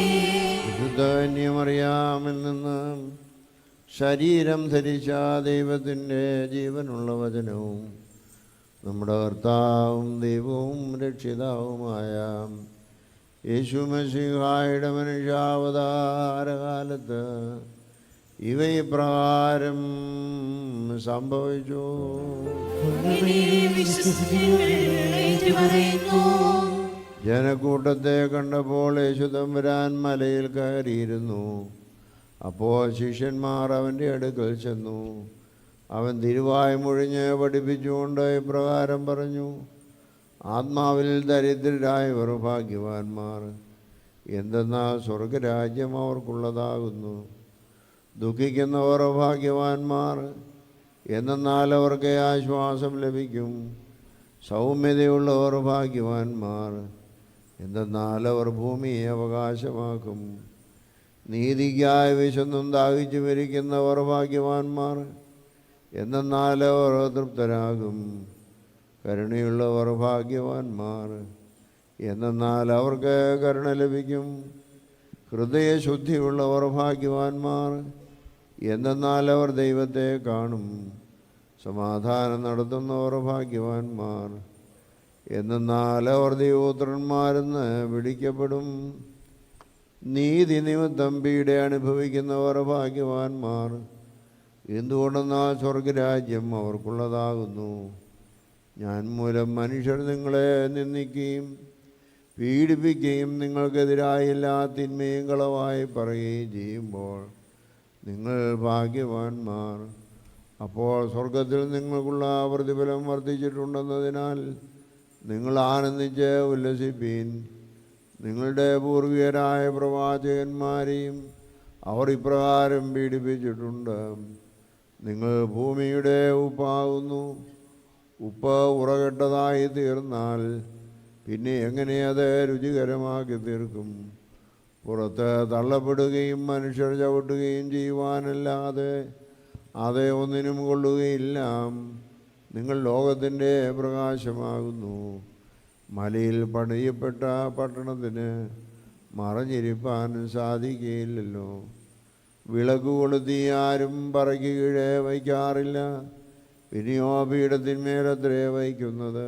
വിശുദ്ധ കന്യമറിയാമിൽ നിന്ന് ശരീരം ധരിച്ച ദൈവത്തിൻ്റെ ജീവനുള്ള വചനവും നമ്മുടെ കർത്താവും ദൈവവും രക്ഷിതാവുമായ യേശുമശിഹായുടെ മനുഷ്യാവതാരകാലത്ത് ഇവ ഇപ്രകാരം സംഭവിച്ചു. ജനക്കൂട്ടത്തെ കണ്ടപ്പോൾ യേശു തമ്പുരാൻ മലയിൽ കയറിയിരുന്നു. അപ്പോൾ ശിഷ്യന്മാർ അവൻ്റെ അടുക്കൽ ചെന്നു. അവൻ തിരുവായ് മുഴിഞ്ഞ് പഠിപ്പിച്ചുകൊണ്ട് ഇപ്രകാരം പറഞ്ഞു: ആത്മാവിൽ ദരിദ്രരായവർ ഭാഗ്യവാന്മാർ, എന്തെന്നാൽ സ്വർഗരാജ്യം അവർക്കുള്ളതാകുന്നു. ദുഃഖിക്കുന്നവർ ഭാഗ്യവാന്മാർ, എന്തെന്നാൽ അവർക്ക് ആശ്വാസം ലഭിക്കും. സൗമ്യതയുള്ളവർ ഭാഗ്യവാന്മാർ, എന്തെന്നാൽ അവർ ഭൂമിയെ അവകാശമാക്കും. നീതിക്കായി വിശന്നും ദാഹിച്ചു മരിക്കുന്നവർ ഭാഗ്യവാന്മാർ, എന്തെന്നാൽ അവർ തൃപ്തരാകും. കരുണയുള്ളവർ ഭാഗ്യവാന്മാർ, എന്തെന്നാൽ അവർക്ക് കരുണ ലഭിക്കും. ഹൃദയശുദ്ധിയുള്ളവർ ഭാഗ്യവാന്മാർ, എന്തെന്നാൽ അവർ ദൈവത്തെ കാണും. സമാധാനം നടത്തുന്നവർ ഭാഗ്യവാന്മാർ, എന്തെന്നാൽ അവർ ദൈവപുത്രന്മാരെന്ന് വിളിക്കപ്പെടും. നീതി നിമിത്തം പീഡ അനുഭവിക്കുന്നവർ ഭാഗ്യവാന്മാർ, എന്തുകൊണ്ടെന്നാൽ സ്വർഗരാജ്യം അവർക്കുള്ളതാകുന്നു. ഞാൻ മൂലം മനുഷ്യർ നിങ്ങളെ നിന്ദിക്കുകയും പീഡിപ്പിക്കുകയും നിങ്ങൾക്കെതിരായി എല്ലാ തിന്മയും കളവായി പറയുകയും ചെയ്യുമ്പോൾ നിങ്ങൾ ഭാഗ്യവാന്മാർ. അപ്പോൾ സ്വർഗത്തിൽ നിങ്ങൾക്കുള്ള പ്രതിഫലം വർദ്ധിച്ചിട്ടുണ്ടെന്നതിനാൽ നിങ്ങൾ ആനന്ദിച്ച് ഉല്ലസിപ്പീൻ. നിങ്ങളുടെ പൂർവികരായ പ്രവാചകന്മാരെയും അവർ ഇപ്രകാരം പീഡിപ്പിച്ചിട്ടുണ്ട്. നിങ്ങൾ ഭൂമിയുടെ ഉപ്പാകുന്നു. ഉപ്പ് ഉറകെട്ടതായി തീർന്നാൽ പിന്നെ എങ്ങനെ അത് രുചികരമാക്കി തീർക്കും? പുറത്ത് തള്ളപ്പെടുകയും മനുഷ്യർ ചവിട്ടുകയും ചെയ്യുവാനല്ലാതെ അതേ ഒന്നിനും കൊള്ളുകയില്ല. നിങ്ങൾ ലോകത്തിൻ്റെ പ്രകാശമാകുന്നു. മലയിൽ പണിയപ്പെട്ട പട്ടണത്തിന് മറഞ്ഞിരിപ്പാൻ സാധിക്കുകയില്ലല്ലോ. വിളക്ക് കൊളുത്തി ആരും പറയ്ക്ക് കീഴെ വയ്ക്കാറില്ല, പിന്നെയോ പീഠത്തിന്മേലത്രേ വയ്ക്കുന്നത്.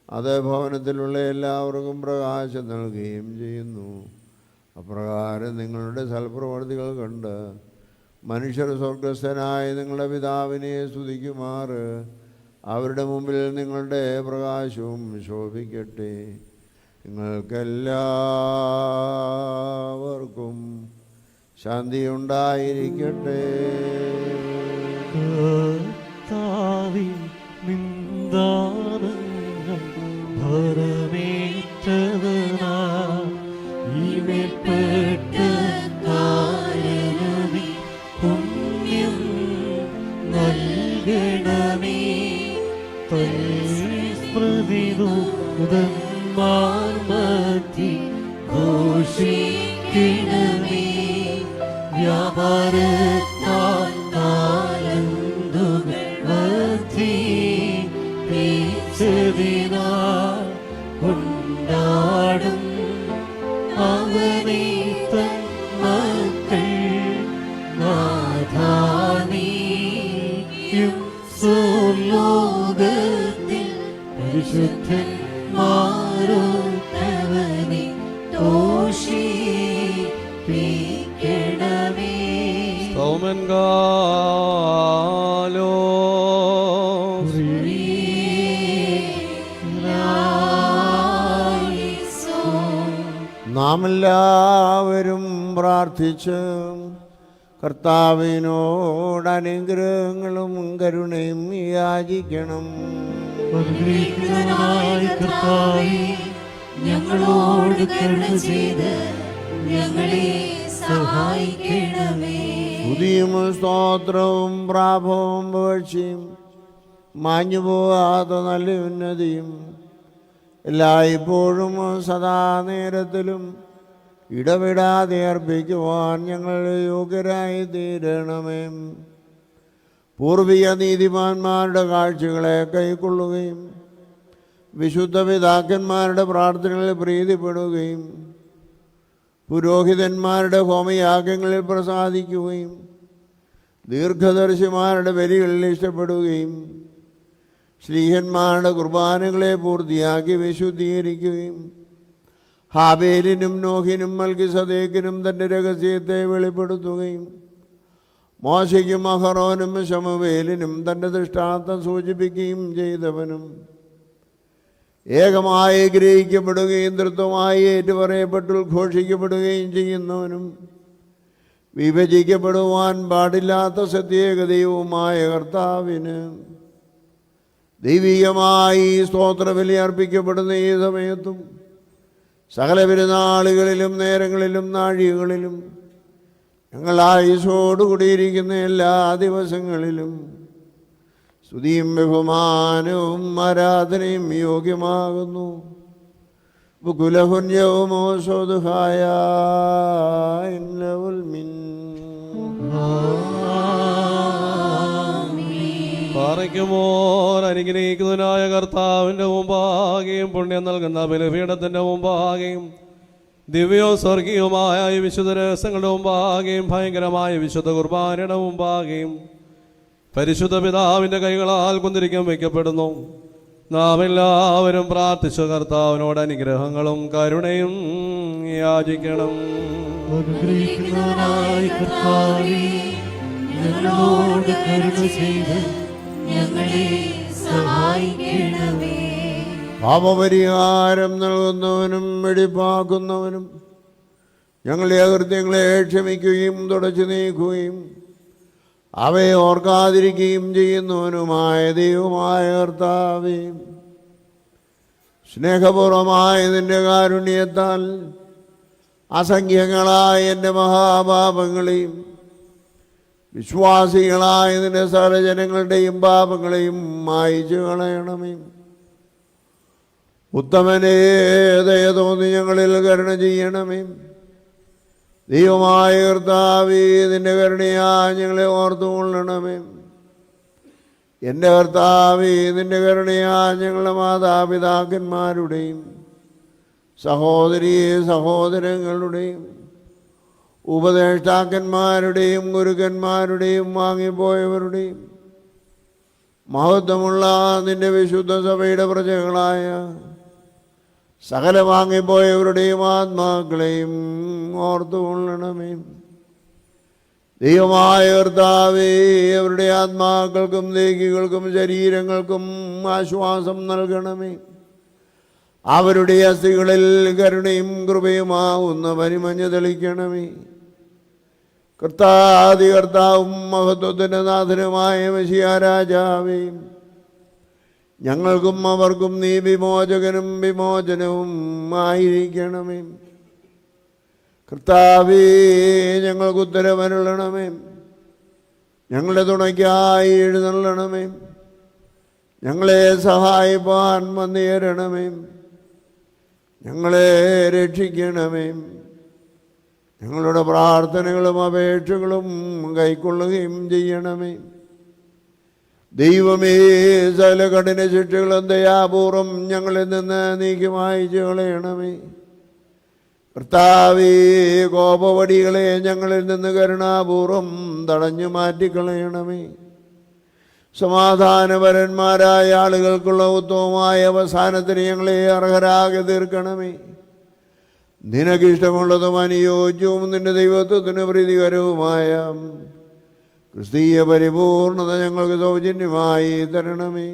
അത് ഭവനത്തിലുള്ള എല്ലാവർക്കും പ്രകാശം നൽകുകയും ചെയ്യുന്നു. അപ്രകാരം നിങ്ങളുടെ സൽപ്രവർത്തികൾ കണ്ട് മനുഷ്യർ സ്വർഗസ്ഥനായ നിങ്ങളുടെ പിതാവിനെ സ്തുതിക്കുമാറ് അവരുടെ മുമ്പിൽ നിങ്ങളുടെ പ്രകാശവും ശോഭിക്കട്ടെ. നിങ്ങൾക്കെല്ലാവർക്കും ശാന്തിയുണ്ടായിരിക്കട്ടെ. കർത്താവേ, നിന്ദാനങ്ങൾ ഭരമേറ്റവനായി ഈ മേൽപ്പെട്ട കാരണമേ പുണ്യം നൽകണമേ. സ്മൃതിദൂതന്മാർമധ്യേ ഘോഷിക്കണമേ. വ്യാപാരത്താൽ താലന്തുകൾ വർദ്ധിപ്പിച്ചതിനാൽ കൊണ്ടാടും അവനെ തൻ മക്കൾ. നാഥാനീയും സുലോകത്തിൽ പരിശുദ്ധന്മാരുത്തവനെ തോഷിപ്പിക്കണമേ. സൗമൻ കാലോ നാം എല്ലാവരും പ്രാർത്ഥിച്ച് കർത്താവിനോട് അനുഗ്രഹങ്ങളും കരുണയും യാചിക്കണം. അനുഗ്രഹിക്കുന്നവനായ കർത്താവേ, ഞങ്ങളോട് കരുണ ചെയ്ത് ഞങ്ങളെ സഹായിക്കണമേ. സ്തുതിയും സ്തോത്രവും പ്രാഭവും പുകഴ്ചയും മാഞ്ഞു പോകാത്ത നല്ല ഉന്നതിയും എല്ലായ്പ്പോഴും സദാ നേരത്തിലും ഇടവിടാതെ അർപ്പിക്കുവാൻ ഞങ്ങൾ യോഗ്യരായി തീരണമേ. പൂർവിക നീതിമാന്മാരുടെ കാഴ്ചകളെ കൈക്കൊള്ളുകയും വിശുദ്ധ പിതാക്കന്മാരുടെ പ്രാർത്ഥനകളിൽ പ്രീതിപ്പെടുകയും പുരോഹിതന്മാരുടെ ഹോമയാഗങ്ങളിൽ പ്രസാദിക്കുകയും ദീർഘദർശിമാരുടെ ബലികളിൽ ഇഷ്ടപ്പെടുകയും ശ്ലീഹന്മാരുടെ കുർബാനകളെ പൂർത്തിയാക്കി വിശുദ്ധീകരിക്കുകയും ഹാബേലിനും നോഹിനും മൽക്കിസദേക്കിനും തൻ്റെ രഹസ്യത്തെ വെളിപ്പെടുത്തുകയും മോശയ്ക്കും അഹറോനും ശമൂവേലിനും തൻ്റെ ദൃഷ്ടാന്തം സൂചിപ്പിക്കുകയും ചെയ്തവനും ഏകമായി ഗ്രഹിക്കപ്പെടുകയും ധൃത്വമായി ഏറ്റുപറയപ്പെട്ട് ഉദ്ഘോഷിക്കപ്പെടുകയും ചെയ്യുന്നവനും വിഭജിക്കപ്പെടുവാൻ പാടില്ലാത്ത സത്യേകതയുമായ കർത്താവിന് ദൈവികമായി സ്തോത്രബലി അർപ്പിക്കപ്പെടുന്ന ഈ സമയത്തും സകല പെരുന്നാളുകളിലും നേരങ്ങളിലും നാഴികകളിലും ഞങ്ങൾ ആയുസ്സോടുകൂടിയിരിക്കുന്ന എല്ലാ ദിവസങ്ങളിലും സ്തുതിയും ബഹുമാനവും ആരാധനയും യോഗ്യമാകുന്നു. ബുകുലഹുന്യവുമോ സ്വതുഹായ പാറയ്ക്കുമോർ അനുഗ്രഹിക്കുന്നതിനായ കർത്താവിൻ്റെ മുമ്പാകെയും പുണ്യം നൽകുന്ന ബലിപീഠത്തിൻ്റെ മുമ്പാകെയും ദിവ്യവും സ്വർഗീയവുമായ ഈ വിശുദ്ധ രഹസ്യങ്ങളുടെ മുമ്പാകെയും ഭയങ്കരമായ വിശുദ്ധ കുർബാനയുടെ മുമ്പാകെയും പരിശുദ്ധ പിതാവിൻ്റെ കൈകളാൽ കുന്തിരിക്കം വയ്ക്കപ്പെടുന്നു. നാം എല്ലാവരും പ്രാർത്ഥിച്ച കർത്താവിനോട് അനുഗ്രഹങ്ങളും കരുണയും യാചിക്കണം. അനുഗ്രഹിക്കുന്നവനായ കർത്താവേ, ഞങ്ങളോട് കരുണ ചെയ്ത് ഞങ്ങളെ സഹായിക്കണമേ. പാപപരിഹാരം നൽകുന്നവനും വെടിപ്പാക്കുന്നവനും ഞങ്ങളുടെ അകൃത്യങ്ങളെ ക്ഷമിക്കുകയും തുടച്ചു നീക്കുകയും അവയെ ഓർക്കാതിരിക്കുകയും ചെയ്യുന്നവനുമായ ദൈവമായ കർത്താവേ, സ്നേഹപൂർവമായ നിന്റെ കാരുണ്യത്താൽ അസംഖ്യങ്ങളായ എൻ്റെ മഹാപാപങ്ങളെയും വിശ്വാസികളായ നിന്റെ സകല ജനങ്ങളുടെയും പാപങ്ങളെയും മായിച്ചു കളയണമേ. ഉത്തമനേ, ദയ തോന്നി ഞങ്ങളിൽ കരുണ ചെയ്യണമേ. ദൈവമായ കർത്താവേ, നിന്റെ കരുണയാൽ ഞങ്ങളെ ഓർത്തുകൊള്ളണമേ. എൻ്റെ കർത്താവേ, നിന്റെ കരുണയാൽ ഞങ്ങളുടെ മാതാപിതാക്കന്മാരുടെയും സഹോദരീ സഹോദരങ്ങളുടെയും ഉപദേഷ്ടാക്കന്മാരുടെയും ഗുരുക്കന്മാരുടെയും വാങ്ങിപ്പോയവരുടെയും മഹത്വമുള്ള നിന്റെ വിശുദ്ധ സഭയുടെ പ്രജകളായ സകല വാങ്ങിപ്പോയവരുടെയും ആത്മാക്കളെയും ഓർത്തുകൊള്ളണമേ. ദൈവമായ കർത്താവേ, അവരുടെ ആത്മാക്കൾക്കും ദേഹികൾക്കും ശരീരങ്ങൾക്കും ആശ്വാസം നൽകണമേ. അവരുടെ അസ്ഥികളിൽ കരുണയും കൃപയുമാവുന്ന പരിമഞ്ഞ് തെളിക്കണമേ. കർത്താവും മഹത്വത്തിൻ്റെ നാഥനുമായ മെശിഹാ രാജാവേ, ഞങ്ങൾക്കും അവർക്കും നീ വിമോചകനും വിമോചനവും ആയിരിക്കണമേ. കർത്താവേ, ഞങ്ങൾക്ക് ഉത്തരമരുളണമേ. ഞങ്ങളുടെ തുണയ്ക്കായി എഴുന്നള്ളണമേ. ഞങ്ങളെ സഹായിപ്പാൻ വന്നേരണമേ. ഞങ്ങളെ രക്ഷിക്കണമേ. ഞങ്ങളുടെ പ്രാർത്ഥനകളും അപേക്ഷകളും കൈക്കൊള്ളുകയും ചെയ്യണമേ. ദൈവമേ, സകല കഠിന ശിക്ഷകളും ദയാപൂർവം ഞങ്ങളിൽ നിന്ന് നീക്കി മായ്ച്ചു കളയണമേ. കർത്താവേ, കോപവടികളെ ഞങ്ങളിൽ നിന്ന് കരുണാപൂർവം തടഞ്ഞു മാറ്റിക്കളയണമേ. സമാധാനപരന്മാരായ ആളുകൾക്കുള്ള ഉത്തമമായ അവസാനത്തിന് ഞങ്ങളെ അർഹരാകെ തീർക്കണമേ. നിനക്കിഷ്ടമുള്ളതും അനുയോജ്യവും നിന്റെ ദൈവത്വത്തിന് പ്രീതികരവുമായ ക്രിസ്തീയ പരിപൂർണത ഞങ്ങൾക്ക് സൗജന്യമായി തരണമേ.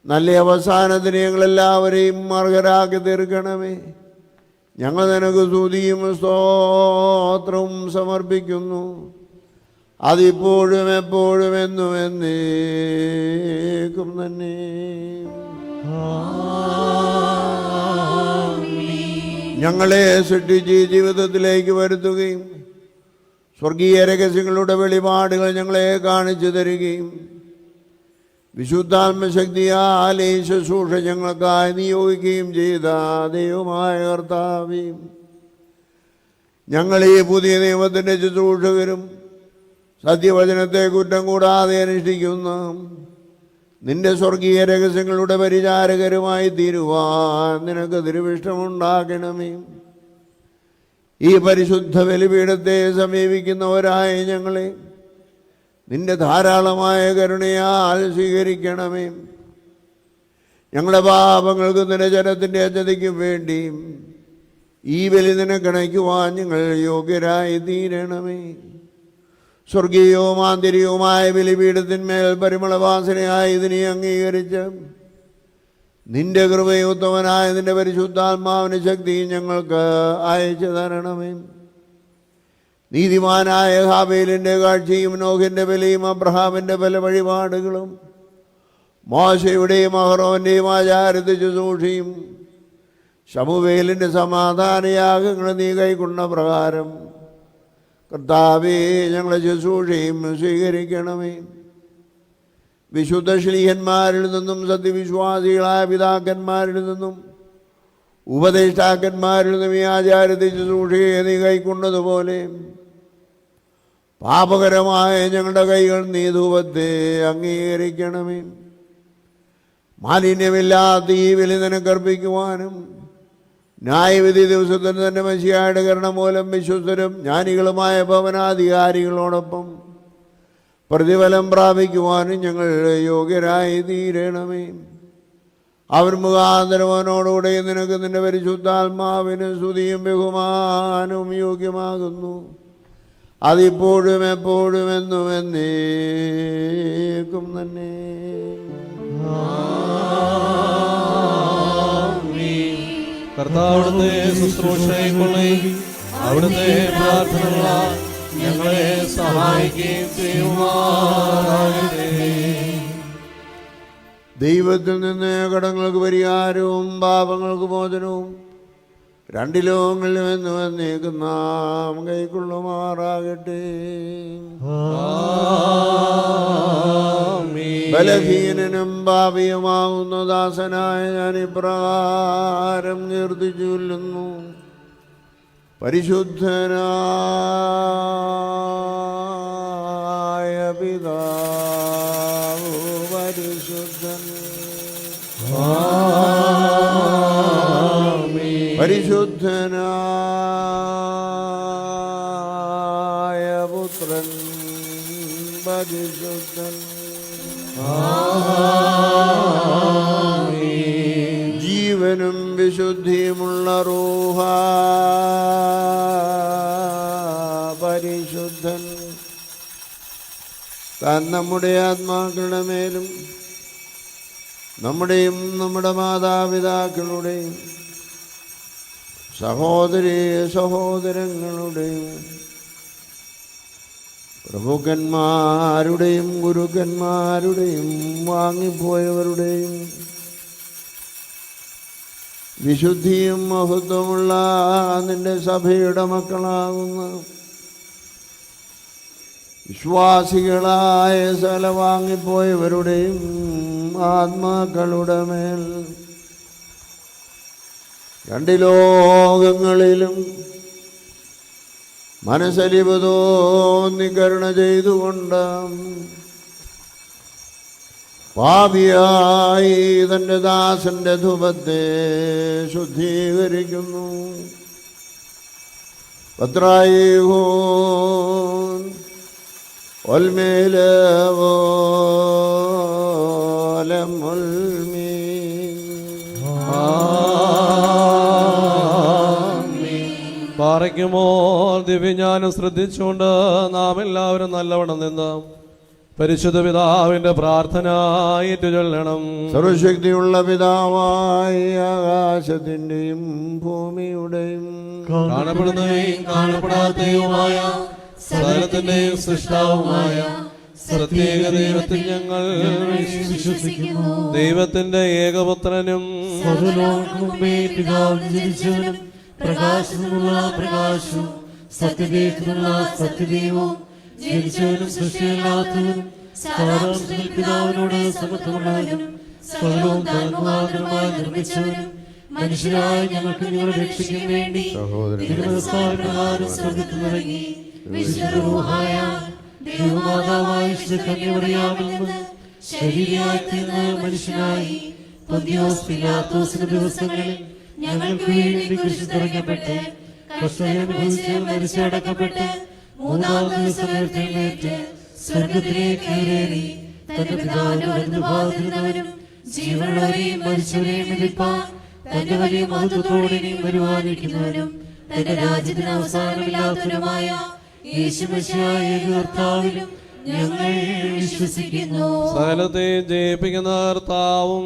നല്ല അവസാനത്തിന് ഞങ്ങളെല്ലാവരെയും അർഹരാക്കി തീർക്കണമേ. ഞങ്ങൾ നിനക്ക് സ്തുതിയും സ്തോത്രവും സമർപ്പിക്കുന്നു. അതിപ്പോഴും എപ്പോഴും എന്നും എന്നേക്കും തന്നെ. ഞങ്ങളെ സൃഷ്ടിച്ച് ജീവിതത്തിലേക്ക് വരുത്തുകയും സ്വർഗീയ രഹസ്യങ്ങളുടെ വെളിപാടുകൾ ഞങ്ങളെ കാണിച്ചു തരികയും വിശുദ്ധാത്മശക്തിയാൽ ഈ ശുശ്രൂഷ ഞങ്ങൾക്കായി നിയോഗിക്കുകയും ചെയ്ത ദൈവമായ കർത്താവേ, ഞങ്ങൾ ഈ പുതിയ നിയമത്തിൻ്റെ ശുശ്രൂഷകരും സത്യവചനത്തെ കുറ്റം കൂടാതെ അനുഷ്ഠിക്കുന്ന നിന്റെ സ്വർഗീയ രഹസ്യങ്ങളുടെ പരിചാരകരുമായി തീരുവാൻ നിനക്ക് തിരുവിഷ്ടമുണ്ടാക്കണമേ. ഈ പരിശുദ്ധ ബലിപീഠത്തെ സമീപിക്കുന്നവരായ ഞങ്ങളെ നിന്റെ ധാരാളമായ കരുണയാൽ സ്വീകരിക്കണമേ. ഞങ്ങളുടെ പാപങ്ങൾക്ക് നിന്റെ ജനത്തിൻ്റെ അച്ഛതയ്ക്കും വേണ്ടി ഈ ബലി നിനക്കണയ്ക്കുവാൻ ഞങ്ങൾ യോഗ്യരായി തീരണമേ. സ്വർഗീയവും ആന്തരികവുമായ ബലിപീഠത്തിന്മേൽ പരിമളവാസനയായി ഇതിനെ അംഗീകരിച്ച് നിന്റെ കൃപയുത്തമനായ നിന്റെ പരിശുദ്ധാത്മാവിന് ശക്തി ഞങ്ങൾക്ക് അയച്ചു തരണമേ. നീതിമാനായ ഹാബേലിൻ്റെ കാഴ്ചയും നോഹിൻ്റെ ബലിയും അബ്രഹാമിൻ്റെ പല വഴിപാടുകളും മോശയുടെയും അഹ്റോൻ്റെയും ആചാരത്തെ ശുശ്രൂഷയും ശമൂവേലിൻ്റെ സമാധാനയാഗങ്ങൾ നീ കൈക്കൊണ്ട പ്രകാരം കർത്താവേ, ഞങ്ങളെ ശുശ്രൂഷയും സ്വീകരിക്കണമേ. വിശുദ്ധ ശ്ലീഹന്മാരിൽ നിന്നും സത്യവിശ്വാസികളായ പിതാക്കന്മാരിൽ നിന്നും ഉപദേഷ്ടാക്കന്മാരിൽ നിന്നും ഈ ആചാരത്തെ ശുശ്രൂഷയെ നീ കൈക്കൊണ്ടതുപോലെ പാപകരമായ ഞങ്ങളുടെ കൈകൾ നീ ധൂപത്തെ അംഗീകരിക്കണമേ. മാലിന്യമില്ലാത്ത ഈ ബലി നിനക്കർപ്പിക്കുവാനും ന്യായവിധി ദിവസത്തിന് തന്നെ മെശിഹായുടെ കരുണ മൂലം വിശ്വസ്തരും ജ്ഞാനികളുമായ ഭവനാധികാരികളോടൊപ്പം പ്രതിഫലം പ്രാപിക്കുവാനും ഞങ്ങൾ യോഗ്യരായി തീരണമേ. അവർ മുഖാന്തരവനോടുകൂടെ നിനക്ക് നിന്റെ പരിശുദ്ധാത്മാവിന് സ്തുതിയും ബഹുമാനവും യോഗ്യമാകുന്നു. അതിപ്പോഴും എപ്പോഴും എന്നും എന്നേക്കും തന്നെ. കർത്താവിടുത്തെ ശുശ്രൂഷയെക്കൊള്ളുകയും അവിടുത്തെ പ്രാർത്ഥനകളാൽ ഞങ്ങളെ സഹായിക്കുകയും ചെയ്യുമാറാകട്ടെ. ദൈവത്തിൽ നിന്ന് കടങ്ങൾക്ക് പരിഹാരവും പാപങ്ങൾക്ക് മോചനവും രണ്ട് ലോകങ്ങളിലും എന്നും എന്നേക്കും നാം കൈക്കൊള്ളുമാറാകട്ടെ. ബലഹീനനും പാപിയുമാവുന്ന ദാസനായ ഞാൻ ഇപ്രകാരം കീർത്തിച്ചു ചൊല്ലുന്നു. പരിശുദ്ധനായ പിതാവ് പരിശുദ്ധൻ, പരിശുദ്ധനായ പുത്രൻ പരിശുദ്ധൻ, ജീവനും വിശുദ്ധിയുമുള്ള റൂഹ പരിശുദ്ധൻ, താൻ നമ്മുടെ ആത്മാക്കളുടെ മേലും നമ്മുടെയും നമ്മുടെ മാതാപിതാക്കളുടെയും സഹോദരീ സഹോദരങ്ങളുടെയും പ്രഭുക്കന്മാരുടെയും ഗുരുക്കന്മാരുടെയും വാങ്ങിപ്പോയവരുടെയും വിശുദ്ധിയും മഹത്വമുള്ള നിന്റെ സഭയുടെ മക്കളാകുന്ന വിശ്വാസികളായ സകല വാങ്ങിപ്പോയവരുടെയും ആത്മാക്കളുടെ മേൽ രണ്ട് ലോകങ്ങളിലും മനസ്സലിവ് തോന്നി കരുണ ചെയ്തുകൊണ്ട് പാപിയായി തൻ്റെ ദാസന്റെ ധൂപത്തെ ശുദ്ധീകരിക്കുന്നു. പത്രായിഹോൻ പാറയ്ക്കുമോ ദിവ്യജ്ഞാനം ശ്രദ്ധിച്ചുകൊണ്ട് നാം എല്ലാവരും നല്ലവണ്ണം നിന്ന് പരിശുദ്ധ പിതാവിന്റെ പ്രാർത്ഥന ഏറ്റുചൊല്ലണം. സർവശക്തിയുള്ള പിതാവായ ആകാശത്തിന്റെയും ഭൂമിയുടെയും കാണപ്പെടുന്നവയും കാണപ്പെടാത്തയുമായ സകലത്തിന്റെയും സൃഷ്ടാവുമായ പ്രത്യേക ദൈവത്തിൽ ഞങ്ങൾ വിശ്വസിക്കുന്നു. ദൈവത്തിന്റെ ഏകപുത്രനും ജനിച്ചവനും പ്രകാശത്തിനുള്ള പ്രകാശവും സത്യദൈവത്തിനുള്ള സത്യദൈവവും ജനിച്ചവനും സൃഷ്ടിയില്ലാത്തവനും സാരാംശത്തിൽ പിതാവിനോട് സമത്വമുള്ളവനും സകലവും താൻമാത്രമായി നിർമ്മിച്ചവനും മനുഷ്യരായ ഞങ്ങൾക്ക് ഞങ്ങളുടെ രക്ഷയ്ക്കും വേണ്ടി തിരുമനസ്സായ സ്വർഗ്ഗത്തിൽ ഇറങ്ങി വിശുദ്ധരൂഹായ ദൈവമാതാവായ കന്യമറിയാമിൽ നിന്ന് ശരീരയായി തീർന്ന മനുഷ്യനായി പൊന്തിയോസ് പിലാത്തോസിന്റെ ദിവസങ്ങളിൽ ഞങ്ങൾക്ക് വേണ്ടി കുരിശിലിറങ്ങപ്പെട്ട് കഷ്ടമനുഭവിച്ച് മരിച്ചടക്കപ്പെട്ട് മൂന്നാം ദിവസം ഉയർത്തെഴുന്നേറ്റ് സ്വർഗ്ഗത്തിലേക്ക് കയറി തന്റെ പിതാവിന്റെ വലതുഭാഗത്തിരുന്നവനും ജീവനുള്ളവരെയും മരിച്ചവരെയും വിധിപ്പാൻ തന്റെ വലിയ മഹത്വത്തോടെ വരുവാനിരിക്കുന്നവനും തന്റെ രാജ്യത്തിന് അവസാനമില്ലാത്തവനുമായ യേശുമിശിഹായ കർത്താവിലും ഞങ്ങൾ വിശ്വസിക്കുന്നു. സകലത്തെ ജയിപ്പിക്കുന്ന കർത്താവും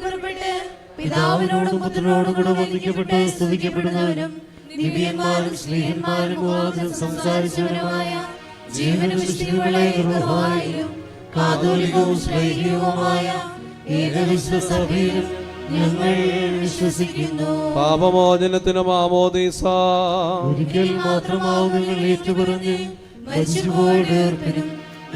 പുറപ്പെട്ട് പിതാവിനോടും പുത്രനോടും കൂടെ വന്ദിക്കപ്പെട്ട് സ്തുതിക്കപ്പെടുന്നവനും ദിവ്യന്മാരും സ്നേഹന്മാരും മുഖാന്തരം സംസാരിച്ചവനുമായ ജീവനും സൃഷ്ടികളെയും കാതോലികവും സ്നേഹികവുമായ ഏകവിശ്വ സഭയിലും ഞങ്ങൾ വിശ്വസിക്കുന്നു. പാപമോചനത്തിന് മാമോദീസ ഒരിക്കൽ മാത്രമാവും നിങ്ങൾ ഏറ്റുപറഞ്ഞ് മരിച്ചുപോയുടെ ഉയർപ്പിനും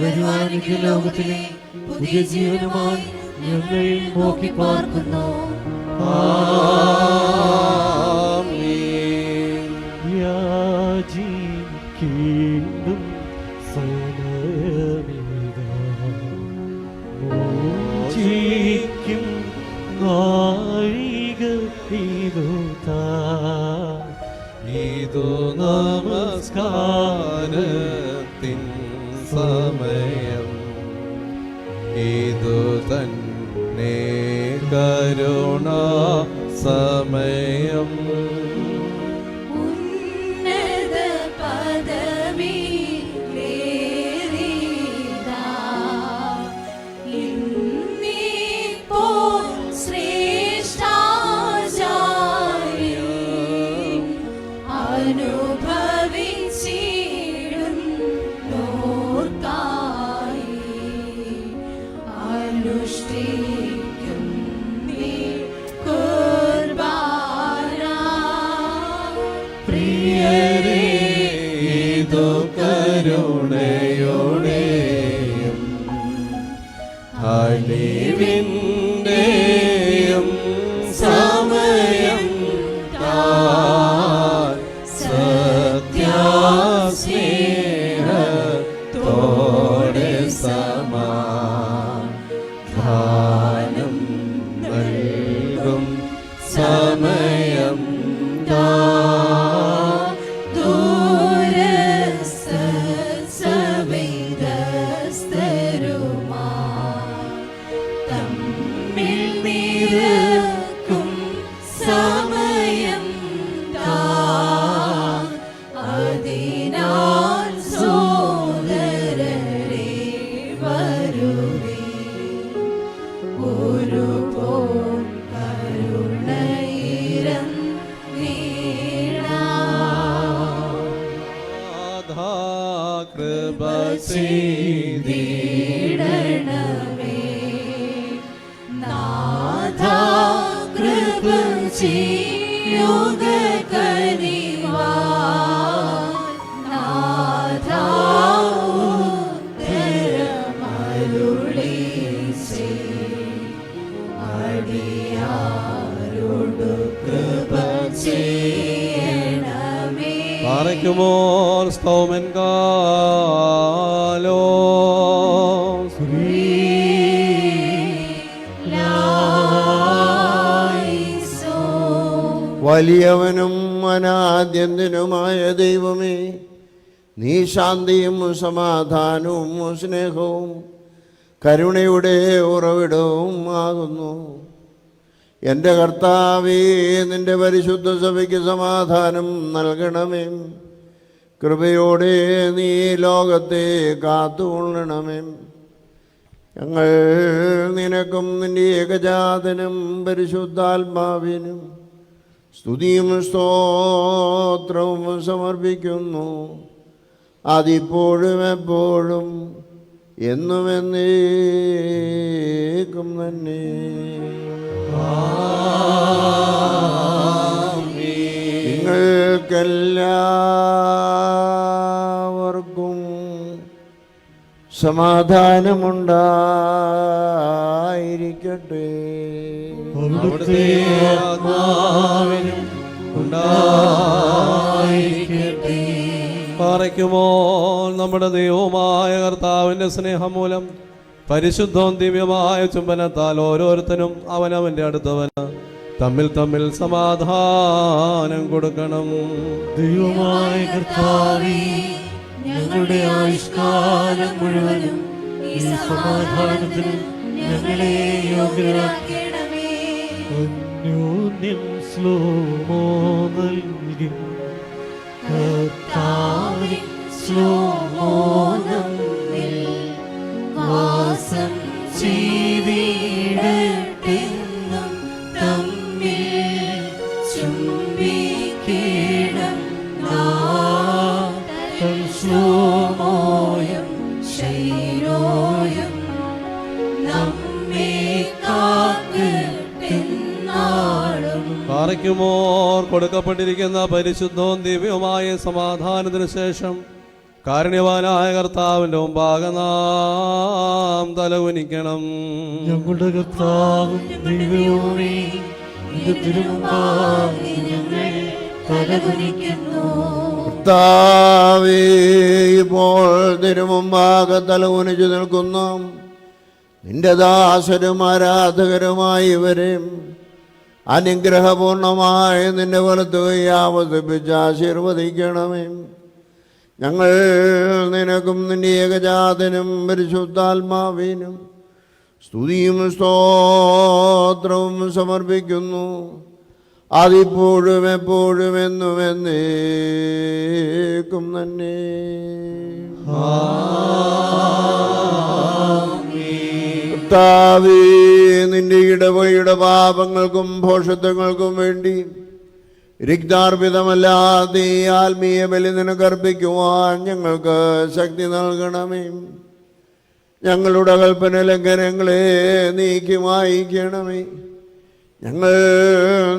വരുവാനിരിക്കുന്ന ലോകത്തിലെ പുതിയ ജീവനുമായി ഞങ്ങൾ നോക്കി പാർക്കുന്നു. യാചിക്കേണ്ടും സമയമിതാ, മോചിക്കും നാഴിക ഇതുതാ. ഇതു നമസ്കാരത്തിൻ സമയം, ഇതു തന്നെ കരുണ സമയം. ഉന്നത പദവിയിലേറിതാ, ഇന്നിപ്പോൾ ശ്രേഷ്ഠാചാര്യൻ അനുഭവിച്ചിടുന്നോർക്കായി അനുഷ്ഠിക്കും പ്രിയരേ, ഇതു കരുണയോടെയും അലിവിന്റെയും സമയം താൻ കൃപ ചെയ്തിടണമേ. നാഥാ കൃപ ചെയ്യുക കനിവാൻ. നാഥാ ഉത്തരമരുളീസേ. അടിയാരോടു കൃപ ചെയ്യണമേ. പാറയ്ക്കുമോർ സ്തോമൻ കാലോ വലിയവനും അനാദ്യന്തനുമായ ദൈവമേ, നീ ശാന്തിയും സമാധാനവും സ്നേഹവും കരുണയുടെ ഉറവിടവും ആകുന്നു. എൻ്റെ കർത്താവേ, നിൻ്റെ പരിശുദ്ധ സഭയ്ക്ക് സമാധാനം നൽകണമേ. കൃപയോടെ നീ ലോകത്തെ കാത്തുകൊള്ളണമേ. ഞങ്ങൾ നിനക്കും നിൻ്റെ ഏകജാതനും പരിശുദ്ധാത്മാവിനും സ്തുതിയും സ്തോത്രവും സമർപ്പിക്കുന്നു. അതിപ്പോഴും എപ്പോഴും എന്നും എന്നേക്കും തന്നെ. നിങ്ങൾക്കെല്ലാവർക്കും സമാധാനമുണ്ടായിരിക്കട്ടെ. അവിടുത്തെ ആത്മാവിനും ഉണ്ടായിരിക്കട്ടെ. പാറയ്ക്കുമോ നമ്മുടെ ദൈവമായ കർത്താവിൻ്റെ സ്നേഹം മൂലം പരിശുദ്ധവും ദിവ്യമായ ചുംബനത്താൽ ഓരോരുത്തരും അവനവൻ്റെ അടുത്തവന് തമ്മിൽ തമ്മിൽ സമാധാനം കൊടുക്കണം. ദൈവമായ കർത്താവേ, ഞങ്ങളുടെ ആയുഷ്കാലം മുഴുവനും ഈ സമാധാനത്തിന് ഞങ്ങളെ യോഗ്യരാക്കണമേ. അന്യോന്യം ശ്ലോമോ നൽകി കർത്താവിൻ ശ്ലോമോ നമ്മിൽ വാസം ചെയ്തിടട്ടെന്നും തമ്മിൽ ചുംബിക്കണം. നാഥൻ ശ്ലോമോയും ശൈലോയും നമ്മെ കാക്കട്ടെന്നാളും. പാറയ്ക്കുമോർ കൊടുക്കപ്പെട്ടിരിക്കുന്ന പരിശുദ്ധവും ദിവ്യവുമായ സമാധാനത്തിന് ശേഷം കാരുണ്യവാനായ കർത്താവിൻ്റെ മുമ്പാകെ നാം തലകുനിക്കണം. ഞങ്ങളുടെ കർത്താവും ദൈവവുമേ, നിന്റെ തിരുമുമ്പാകെ ഞങ്ങൾ തലകുനിക്കുന്നു. കർത്താവേ, ഇപ്പോൾ തിരുമുമ്പാകെ തലകുനിച്ചു നിൽക്കുന്ന നിന്റെ ദാസരും ആരാധകരുമായി ഇവരെ അനുഗ്രഹപൂർണമായി നിന്റെ വലത്ത് ആവസിപ്പിച്ച് ആശീർവദിക്കണമേ. ഞങ്ങൾ നിനക്കും നിന്റെ ഏകജാതനും പരിശുദ്ധാത്മാവിനും സ്തുതിയും സ്തോത്രവും സമർപ്പിക്കുന്നു. അതിപ്പോഴും എപ്പോഴും എന്നും എന്നേക്കും തന്നെ. കർത്താവേ, നിന്റെ ഇടവയുടെ പാപങ്ങൾക്കും ഭോഷത്വങ്ങൾക്കും വേണ്ടി രിക്താർപ്പിതമല്ലാതെ ഈ ആത്മീയ ബലി നിനക്കർപ്പിക്കുവാൻ ഞങ്ങൾക്ക് ശക്തി നൽകണമേ. ഞങ്ങളുടെ കൽപ്പന ലംഘനങ്ങളെ നീക്കി മായിക്കണമേ. ഞങ്ങൾ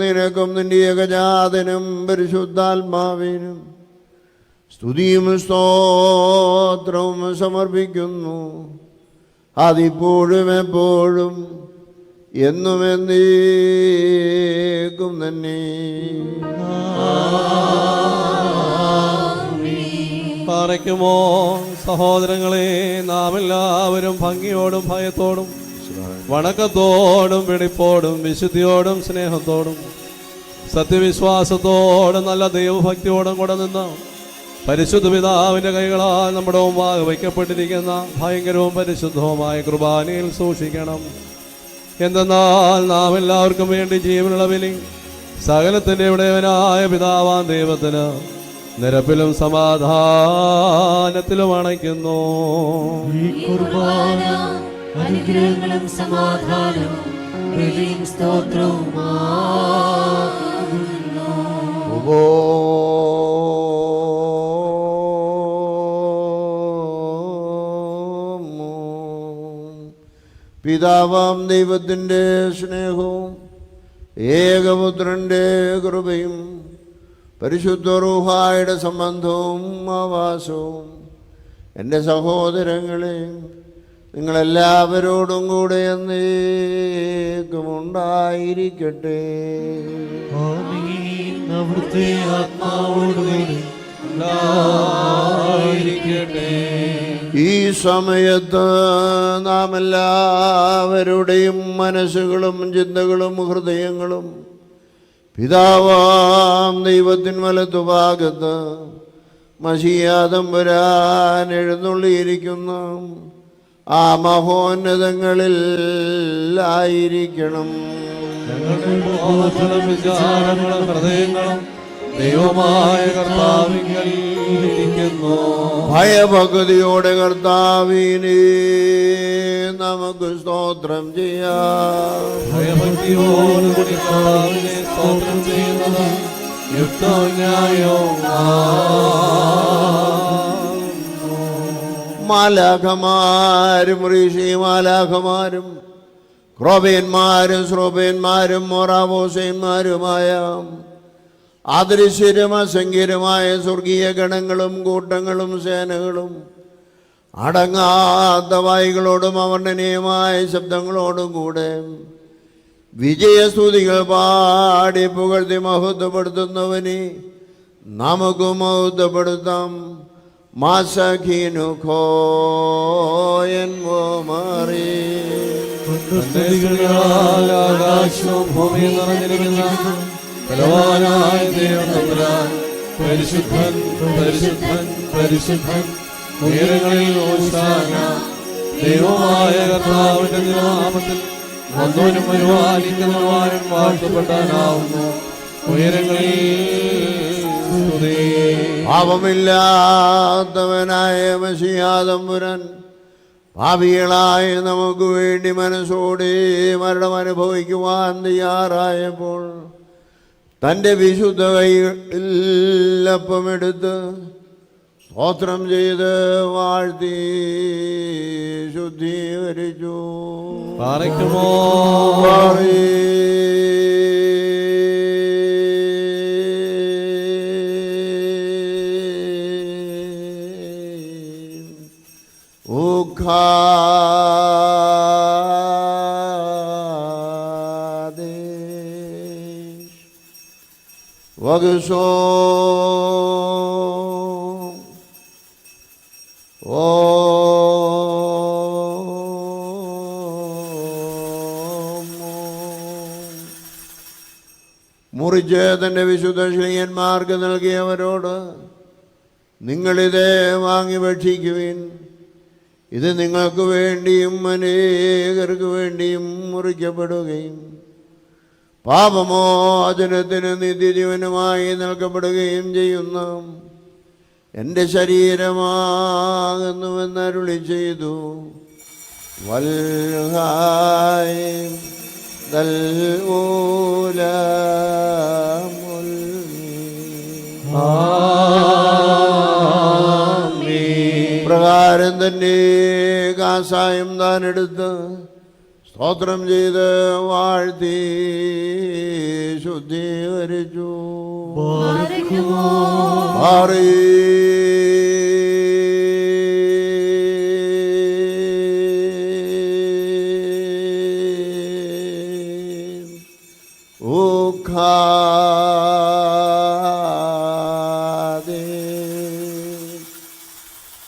നിനക്കും നിന്റെ ഏകജാതനും പരിശുദ്ധാത്മാവിനും സ്തുതിയും സ്തോത്രവും സമർപ്പിക്കുന്നു. അതിപ്പോഴും എപ്പോഴും എന്നും എന്നേക്കും തന്നെ. പാറയ്ക്കുമോ സഹോദരങ്ങളെ, നാം എല്ലാവരും ഭംഗിയോടും ഭയത്തോടും വണക്കത്തോടും വെടിപ്പോടും വിശുദ്ധിയോടും സ്നേഹത്തോടും സത്യവിശ്വാസത്തോടും നല്ല ദൈവഭക്തിയോടും കൂടെ നിന്ന് പരിശുദ്ധ പിതാവിൻ്റെ കൈകളാൽ നമ്മുടെ മുമ്പാകെ വയ്ക്കപ്പെട്ടിരിക്കുന്ന ഭയങ്കരവും പരിശുദ്ധവുമായ കുർബാനയിൽ സൂക്ഷിക്കണം. എന്തെന്നാൽ നാം എല്ലാവർക്കും വേണ്ടി ജീവനുള്ള ബലി സകലത്തിൻ്റെ ഉടയവനായ പിതാവാൻ ദൈവത്തിന് നിരപ്പിലും സമാധാനത്തിലും അണയ്ക്കുന്നു. ഈ കുർബാന അനുഗ്രഹങ്ങളും സമാധാനവും ബലിയും സ്തോത്രവുമാകുന്നു. പിതാവാം ദൈവത്തിൻ്റെ സ്നേഹവും ഏകപുത്രൻ്റെ കൃപയും പരിശുദ്ധ റൂഹായുടെ സംബന്ധവും ആവാസവും എൻ്റെ സഹോദരങ്ങളെ നിങ്ങളെല്ലാവരോടും കൂടെ എന്നേക്കും ഉണ്ടായിരിക്കട്ടെ. ആമീൻ. അവിടുത്തെ ആത്മാവോടുകൂടി ഉണ്ടായിരിക്കട്ടെ. ഈ സമയത്ത് നാം എല്ലാവരുടെയും മനസ്സുകളും ചിന്തകളും ഹൃദയങ്ങളും പിതാവാം ദൈവത്തിൻ വലത്തുഭാഗത്ത് മശിയാതമ്പുരാൻ എഴുന്നള്ളിയിരിക്കുന്ന ആ മഹോന്നതങ്ങളിൽ ആയിരിക്കണം. ഞങ്ങളുടെ ബോധങ്ങളും വിചാരങ്ങളും ഹൃദയങ്ങളും ദൈവമായ കർത്താവിങ്കൽ ഇരിക്കുന്നു. ഭയഭക്തിയോടെ കർത്താവിനെ നമുക്ക് സ്തോത്രം ചെയ്യാം. ഭയഭക്തിയോടുകൂടി കർത്താവിനെ സ്തോത്രം ചെയ്യുന്നത് യുക്തവും ന്യായവും. മാലാഖമാരും ഋഷിമാലാഖമാരും ക്രോബേന്മാരും ശ്രോബേന്മാരും മൊറാവോസേന്മാരുമായ അദൃശ്യരും അസംഖ്യരുമായ സ്വർഗീയ ഗണങ്ങളും കൂട്ടങ്ങളും സേനകളും അടങ്ങാത്ത വായികളോടും അവർണ്ണനീയമായ ശബ്ദങ്ങളോടും കൂടെ വിജയസ്തുതികൾ പാടി പുകഴ്ത്തി മഹത്വപ്പെടുത്തുന്നവനെ നമുക്ക് മഹത്വപ്പെടുത്താം. ആകാശവും ഭൂമിയും നിറഞ്ഞിരിക്കുന്ന ബലവാനായ ദൈവം തമ്പുരാൻ പരിശുദ്ധൻ പരിശുദ്ധൻ പരിശുദ്ധൻ ഉയരങ്ങളിൽ ഹോശാന. ദൈവമായ കർത്താവിന്റെ നാമത്തിൽ വന്നവനും പരിപാലിക്കുന്നവനും വാഴ്ത്തപ്പെടാനാവുന്നു. ഉയരങ്ങളിൽ സ്തുതി. പാപമില്ലാത്തവനായ മശിഹാതമ്പുരാൻ പാപികളായ നമുക്ക് വേണ്ടി മനസ്സോടെ മരണം അനുഭവിക്കുവാൻ തയ്യാറായപ്പോൾ തൻ്റെ വിശുദ്ധ കൈയിൽ അപ്പമെടുത്ത് സ്തോത്രം ചെയ്ത് വാഴ്ത്തി ശുദ്ധീകരിച്ചു. വകുശോ മുറിച്ച് തൻ്റെ വിശുദ്ധ ശ്രീയന്മാർക്ക് നൽകിയവരോട് നിങ്ങളിത് വാങ്ങി ഭക്ഷിക്കുവിൻ. ഇത് നിങ്ങൾക്ക് വേണ്ടിയും അനേകർക്ക് വേണ്ടിയും മുറിക്കപ്പെടുകയും പാപമോചനത്തിന് നിത്യജീവനുമായി നൽകപ്പെടുകയും ചെയ്യുന്ന എൻ്റെ ശരീരമാകുന്നുവെന്നരുളി ചെയ്തു. വൽഹായ് ദൽ ഊലമുൽ പ്രകാരം തന്നെ കാസായം താൻ എടുത്ത് സ്തോത്രം ചെയ്ത് വാഴ്ത്തി ശുദ്ധീകരിച്ചു.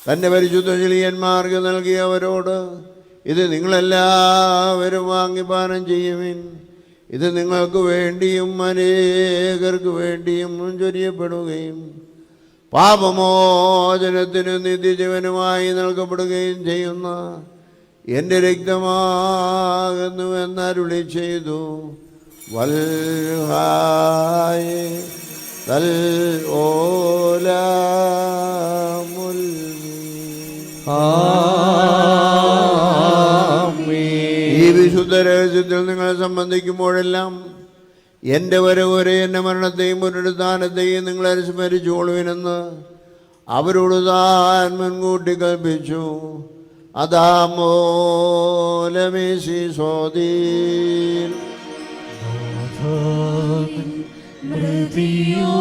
തൻ്റെ പരിശുദ്ധ ചെളിയന്മാർക്ക് നൽകിയവരോട് ഇത് നിങ്ങളെല്ലാവരും വാങ്ങിപ്പാനം ചെയ്യുവിൻ. ഇത് നിങ്ങൾക്ക് വേണ്ടിയും അനേകർക്ക് വേണ്ടിയും ചൊരിയപ്പെടുകയും പാപമോചനത്തിന് നിത്യജീവനുമായി നൽകപ്പെടുകയും ചെയ്യുന്ന എൻ്റെ രക്തമാകുന്നുവെന്നരുളി ചെയ്തു. വൽഹായ് തൽ ഓലമുൽ ഈ വിശുദ്ധ രഹസ്യത്തിൽ നിങ്ങളെ സംബന്ധിക്കുമ്പോഴെല്ലാം എൻ്റെ വരവരെ എൻ്റെ മരണത്തെയും പുനരുദ്ധാനത്തെയും നിങ്ങളെ സ്മരിച്ചുകൊള്ളുവിനെന്ന് അവരോട് താൻ മുൻകൂട്ടി കൽപ്പിച്ചു. അദാമോലമേശി സ്വദീൻ മൃതിയോ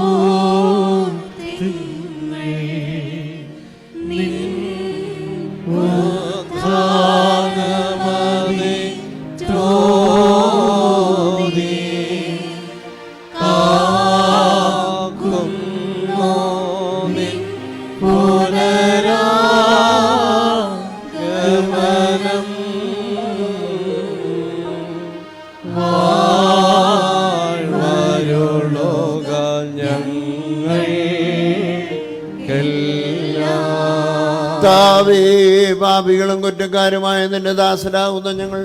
പാപികളും കുറ്റക്കാരുമായ നിന്റെ ദാസരാകുന്ന ഞങ്ങൾ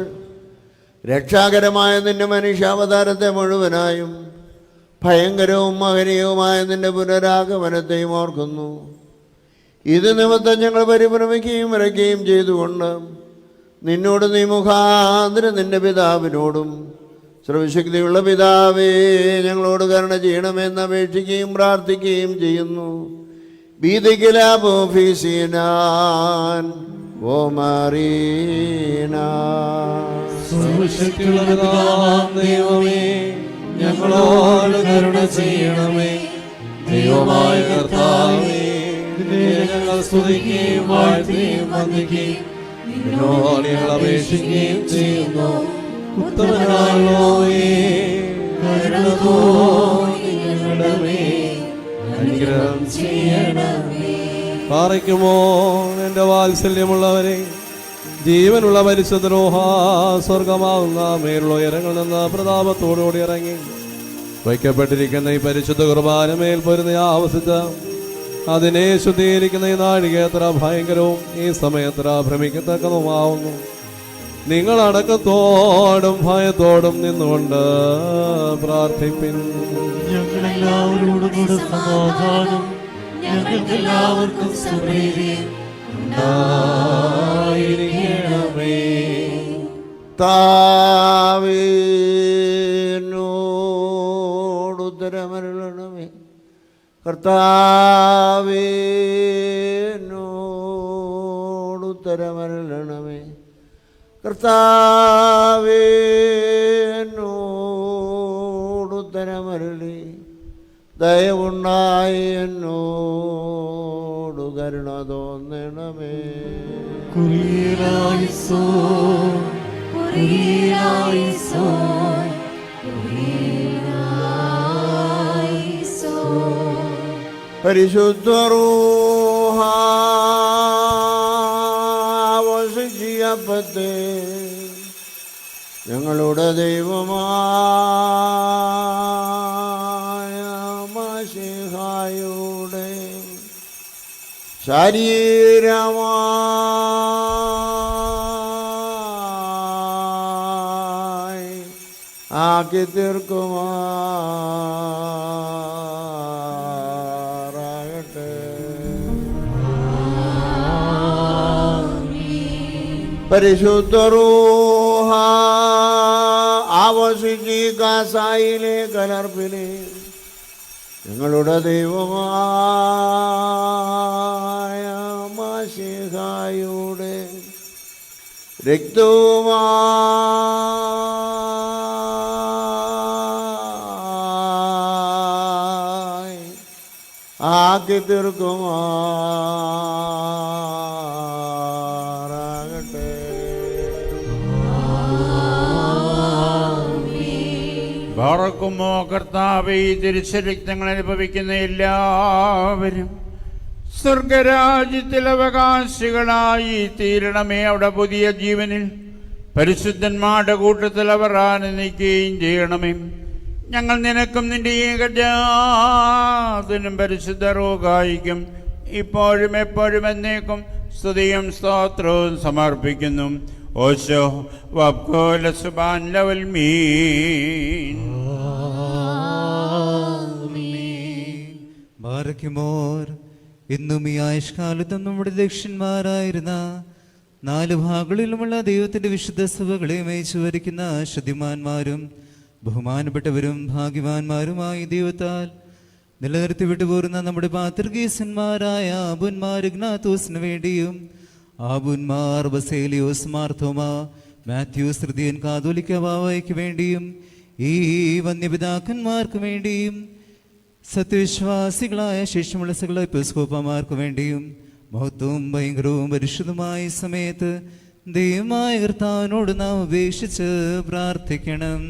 രക്ഷാകരമായ നിന്റെ മനുഷ്യാവതാരത്തെ മുഴുവനായും ഭയങ്കരവും മഹനീയവുമായ നിന്റെ പുനരാഗമനത്തെയും ഓർക്കുന്നു. ഇത് നിമിത്തം ഞങ്ങൾ പരിഭ്രമിക്കുകയും വിറയ്ക്കുകയും ചെയ്തുകൊണ്ട് നിന്നോട് നീ മുഖാന്തരം നിന്റെ പിതാവിനോടും സർവശക്തിയുള്ള പിതാവേ ഞങ്ങളോട് കരുണ ചെയ്യണമെന്ന് അപേക്ഷിക്കുകയും പ്രാർത്ഥിക്കുകയും ചെയ്യുന്നു. ബീദിക്കിലാബോഫീസിനാൻ ഓ മറീന ദൈവമേ ഞങ്ങളോട് കരുണ ചെയ്യണമേ. ദൈവമായ കർത്താവേ ഞങ്ങൾ സ്തുതിക്കുകയും വാഴ്ത്തുകയും വന്ദിക്കുകയും നിന്നോട് ഞങ്ങൾ അപേക്ഷിക്കുകയും ചെയ്യുന്നു. ഉത്തമനാളോയേ കരുണ തോന്നി ഞങ്ങളുടെ മേൽ അനുഗ്രഹം ചെയ്യണമേ. പാറയ്ക്കുമോ എൻ്റെ വാത്സല്യമുള്ളവരെ, ജീവനുള്ള പരിശുദ്ധ റൂഹ സ്വർഗമാവുന്ന മേലുള്ള ഉയരങ്ങളിൽ നിന്ന് പ്രതാപത്തോടുകൂടി ഇറങ്ങി വയ്ക്കപ്പെട്ടിരിക്കുന്ന ഈ പരിശുദ്ധ കുർബാനമേൽ പൊരുന്ന ആവസിച്ച അതിനെ ശുദ്ധീകരിക്കുന്ന ഈ നാഴിക എത്ര ഭയങ്കരവും ഈ സമയത്ര ഭ്രമിക്കത്തക്കതുമാവുന്നു. നിങ്ങൾ അടക്കത്തോടും ഭയത്തോടും നിന്നുകൊണ്ട് പ്രാർത്ഥിപ്പിൻ. ഞങ്ങളെല്ലാവരോടും കൂടെ സമാധാനം, ഞങ്ങൾക്കെല്ലാവർക്കും സുപ്രീതിയും ഉണ്ടായിരിക്കണമേ. താവീനോടുത്തരമരുളണമേ. കർത്താവീനോടുത്തരമരുളണമേ. കർത്താവീനോടുത്തരമരുളി ദയവുണ്ടായി എന്നോടു കരുണ തോന്നണമേ. കുരിയലായിസോൻ, കുരിയലായിസോൻ, കുരിയലായിസോൻ. പരിശുദ്ധ റൂഹ വസിച്ചപ്പത്തെ ഞങ്ങളുടെ ദൈവമായ മശിഹായുടെ ശരീരമായി ആക്കി തീർക്കുമാറാകട്ടെ. പരിശുദ്ധ റൂഹ ആവസിച്ച് കാസായിലെ കലർപ്പിനെ ഞങ്ങളുടെ ദൈവമായ മശിഹായുടെ രക്തവുമായി ആക്കി തീർക്കുമാറാകട്ടെ. ബാറക്കുമോ കർത്താവേ, ഈ തിരുശരക്തങ്ങൾ അനുഭവിക്കുന്ന എല്ലാവരും സ്വർഗരാജ്യത്തിൽ അവകാശികളായി തീരണമേ. അവിടെ പുതിയ ജീവനിൽ പരിശുദ്ധന്മാരുടെ കൂട്ടത്തിൽ അവർ ആനന്ദിക്കുകയും ചെയ്യണമേ. ഞങ്ങൾ നിനക്കും നിന്റെ ഏകജാതനും പരിശുദ്ധ റൂഹായിക്കും ഇപ്പോഴും എപ്പോഴും എന്നേക്കും സ്തുതിയും സ്തോത്രവും സമർപ്പിക്കുന്നു. ഓശോ വബ്കോല സുബാൻ ലവൽ മീൻ. ബാരക്കുമോർ ഇന്നും ഈ ആയുഷ്കാലത്തും നമ്മുടെ ദക്ഷന്മാരായിരുന്ന 4 ഭാഗങ്ങളിലുമുള്ള ദൈവത്തിന്റെ വിശുദ്ധ സഭകളെ മേയിച്ചു വരിക്കുന്ന ശുദ്ധിമാന്മാരും ബഹുമാനപ്പെട്ടവരും ഭാഗ്യവാന്മാരുമായി ദൈവത്താൽ നിലനിർത്തി വിട്ടുപോരുന്ന നമ്മുടെ പാത്രികീസന്മാരായ അബുന്മാർ ഇഗ്നാത്തോസിന് വേണ്ടിയും ആബുന്മാർ ബസേലിയോസ് മാർത്തോമ മാത്യൂസ് തൃതീയൻ കാതോലിക്ക ബാവയ്ക്ക് വേണ്ടിയും ഈ വന്യപിതാക്കന്മാർക്ക് വേണ്ടിയും സത്യവിശ്വാസികളായ ശേഷമുള്ള സകല എപ്പിസ്കോപ്പമാർക്ക് വേണ്ടിയും മഹത്വവും ഭയങ്കരവും പരിശുദ്ധമായ സമയത്ത് ദൈവമായ കർത്താവിനോട് നാം ഉപേക്ഷിച്ച് പ്രാർത്ഥിക്കണം.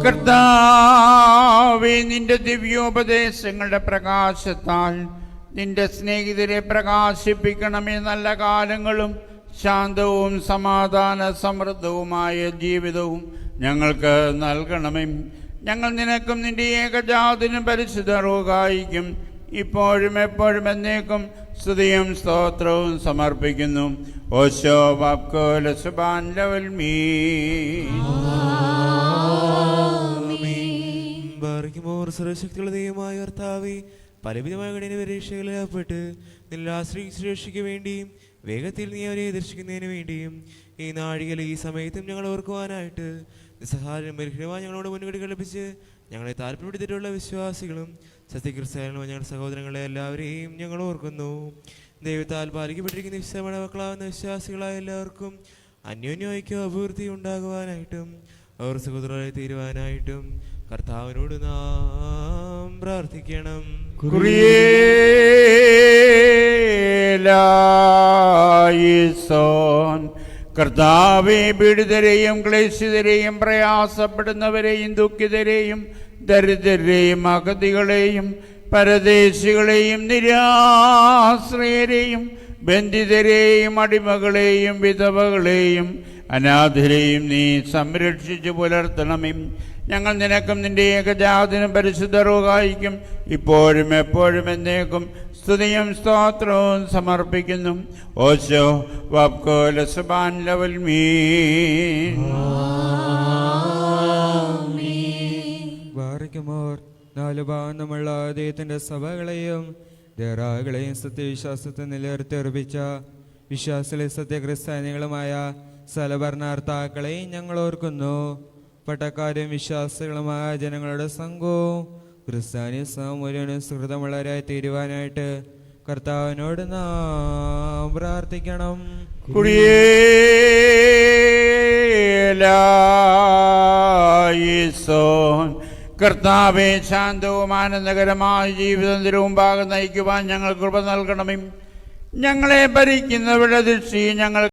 കർത്താവേ, നിന്റെ ദിവ്യോപദേശങ്ങളുടെ പ്രകാശത്താൽ നിന്റെ സ്നേഹിതരെ പ്രകാശിപ്പിക്കണമേ. നല്ല കാലങ്ങളും ശാന്തവും സമാധാന സമൃദ്ധവുമായ ജീവിതവും ഞങ്ങൾക്ക് നൽകണമേ. ഞങ്ങൾ നിനക്കും നിന്റെ ഏകജാതനും പരിശുദ്ധ റൂഹായിക്കും ഇപ്പോഴും എപ്പോഴും എന്നേക്കും സ്തുതിയും സ്തോത്രവും സമർപ്പിക്കുന്നു. ഓശോ ബാപ്കോല സുബാൻ ലവൽ ബാർക്കിമോർ സർവശക്തിയുള്ള ദൈവമായ കർത്താവേ, പലവിധമായ കഠിന പരീക്ഷകളിൽ അകപ്പെട്ട് നിന്നെ ആശ്രയിക്ക് വേണ്ടിയും വേഗത്തിൽ നീ അവരെ ദർശിക്കുന്നതിന് വേണ്ടിയും ഈ നാഴികയിൽ ഈ സമയത്തും ഞങ്ങൾ ഓർക്കുവാനായിട്ട് നിസ്സഹായം പരിഹരമായി ഞങ്ങളോട് മുൻകടി കളിപ്പിച്ച് ഞങ്ങളെ താല്പര്യപ്പെടുത്തിയിട്ടുള്ള വിശ്വാസികളും സത്യക്രിസ്ത്യാനികളും ഞങ്ങളുടെ സഹോദരങ്ങളെ എല്ലാവരെയും ഞങ്ങൾ ഓർക്കുന്നു. ദൈവത്താൽ പാലിക്കപ്പെട്ടിരിക്കുന്ന വിശ്വമണ മക്കളാവുന്ന വിശ്വാസികളായ എല്ലാവർക്കും അന്യോന്യ ഐക്യം അഭിവൃദ്ധി ഉണ്ടാകുവാനായിട്ടും അവർ സഹോദരരായി തീരുവാനായിട്ടും കർത്താവിനോട് നാം പ്രാർത്ഥിക്കണം. കർത്താവേ, പീഡിതരെയും ക്ലേശിതരെയും പ്രയാസപ്പെടുന്നവരെയും ദുഃഖിതരെയും ദരിദ്രരെയും അഗതികളെയും പരദേശികളെയും നിരാശ്രയരെയും ബന്ധിതരെയും അടിമകളെയും വിധവകളെയും അനാഥരെയും നീ സംരക്ഷിച്ചു പുലർത്തണമേ. ഞങ്ങൾ നിനക്കും നിന്റെ ഏകജാതനും പരിശുദ്ധ റൂഹായിക്കും ഇപ്പോഴും എപ്പോഴും എന്നേക്കും സ്തുതിയും സ്തോത്രവും സമർപ്പിക്കുന്നു. ഓശോ വബ്കോല സുബാൻ ലവൽ ബാറയ്ക്കുമോർ നാലു ഭാഗമുള്ള ദൈവത്തിന്റെ സഭകളെയും ദേറാകളെയും സത്യവിശ്വാസത്തെ നിലനിർത്തിയർപ്പിച്ച വിശ്വാസികളെ സത്യക്രിസ്ത്യാനികളുമായ സലഭരണാർത്ഥാക്കളെയും ഞങ്ങൾ ഓർക്കുന്നു. പട്ടക്കാരും വിശ്വാസികളുമായ ജനങ്ങളുടെ സംഘവും ക്രിസ്ത്യാനി മുഴുവനും സുഹൃതമുള്ളവരായി തീരുവാനായിട്ട് കർത്താവിനോട് നാം പ്രാർത്ഥിക്കണം. കർത്താവേ, ശാന്തവും ആനന്ദകരമായ ജീവിതം തിരുമുമ്പാകെ നയിക്കുവാൻ ഞങ്ങൾ കൃപ നൽകണമേ. ഞങ്ങളെ ഭരിക്കുന്നവരുടെ ദൃഷ്ടി ഞങ്ങൾ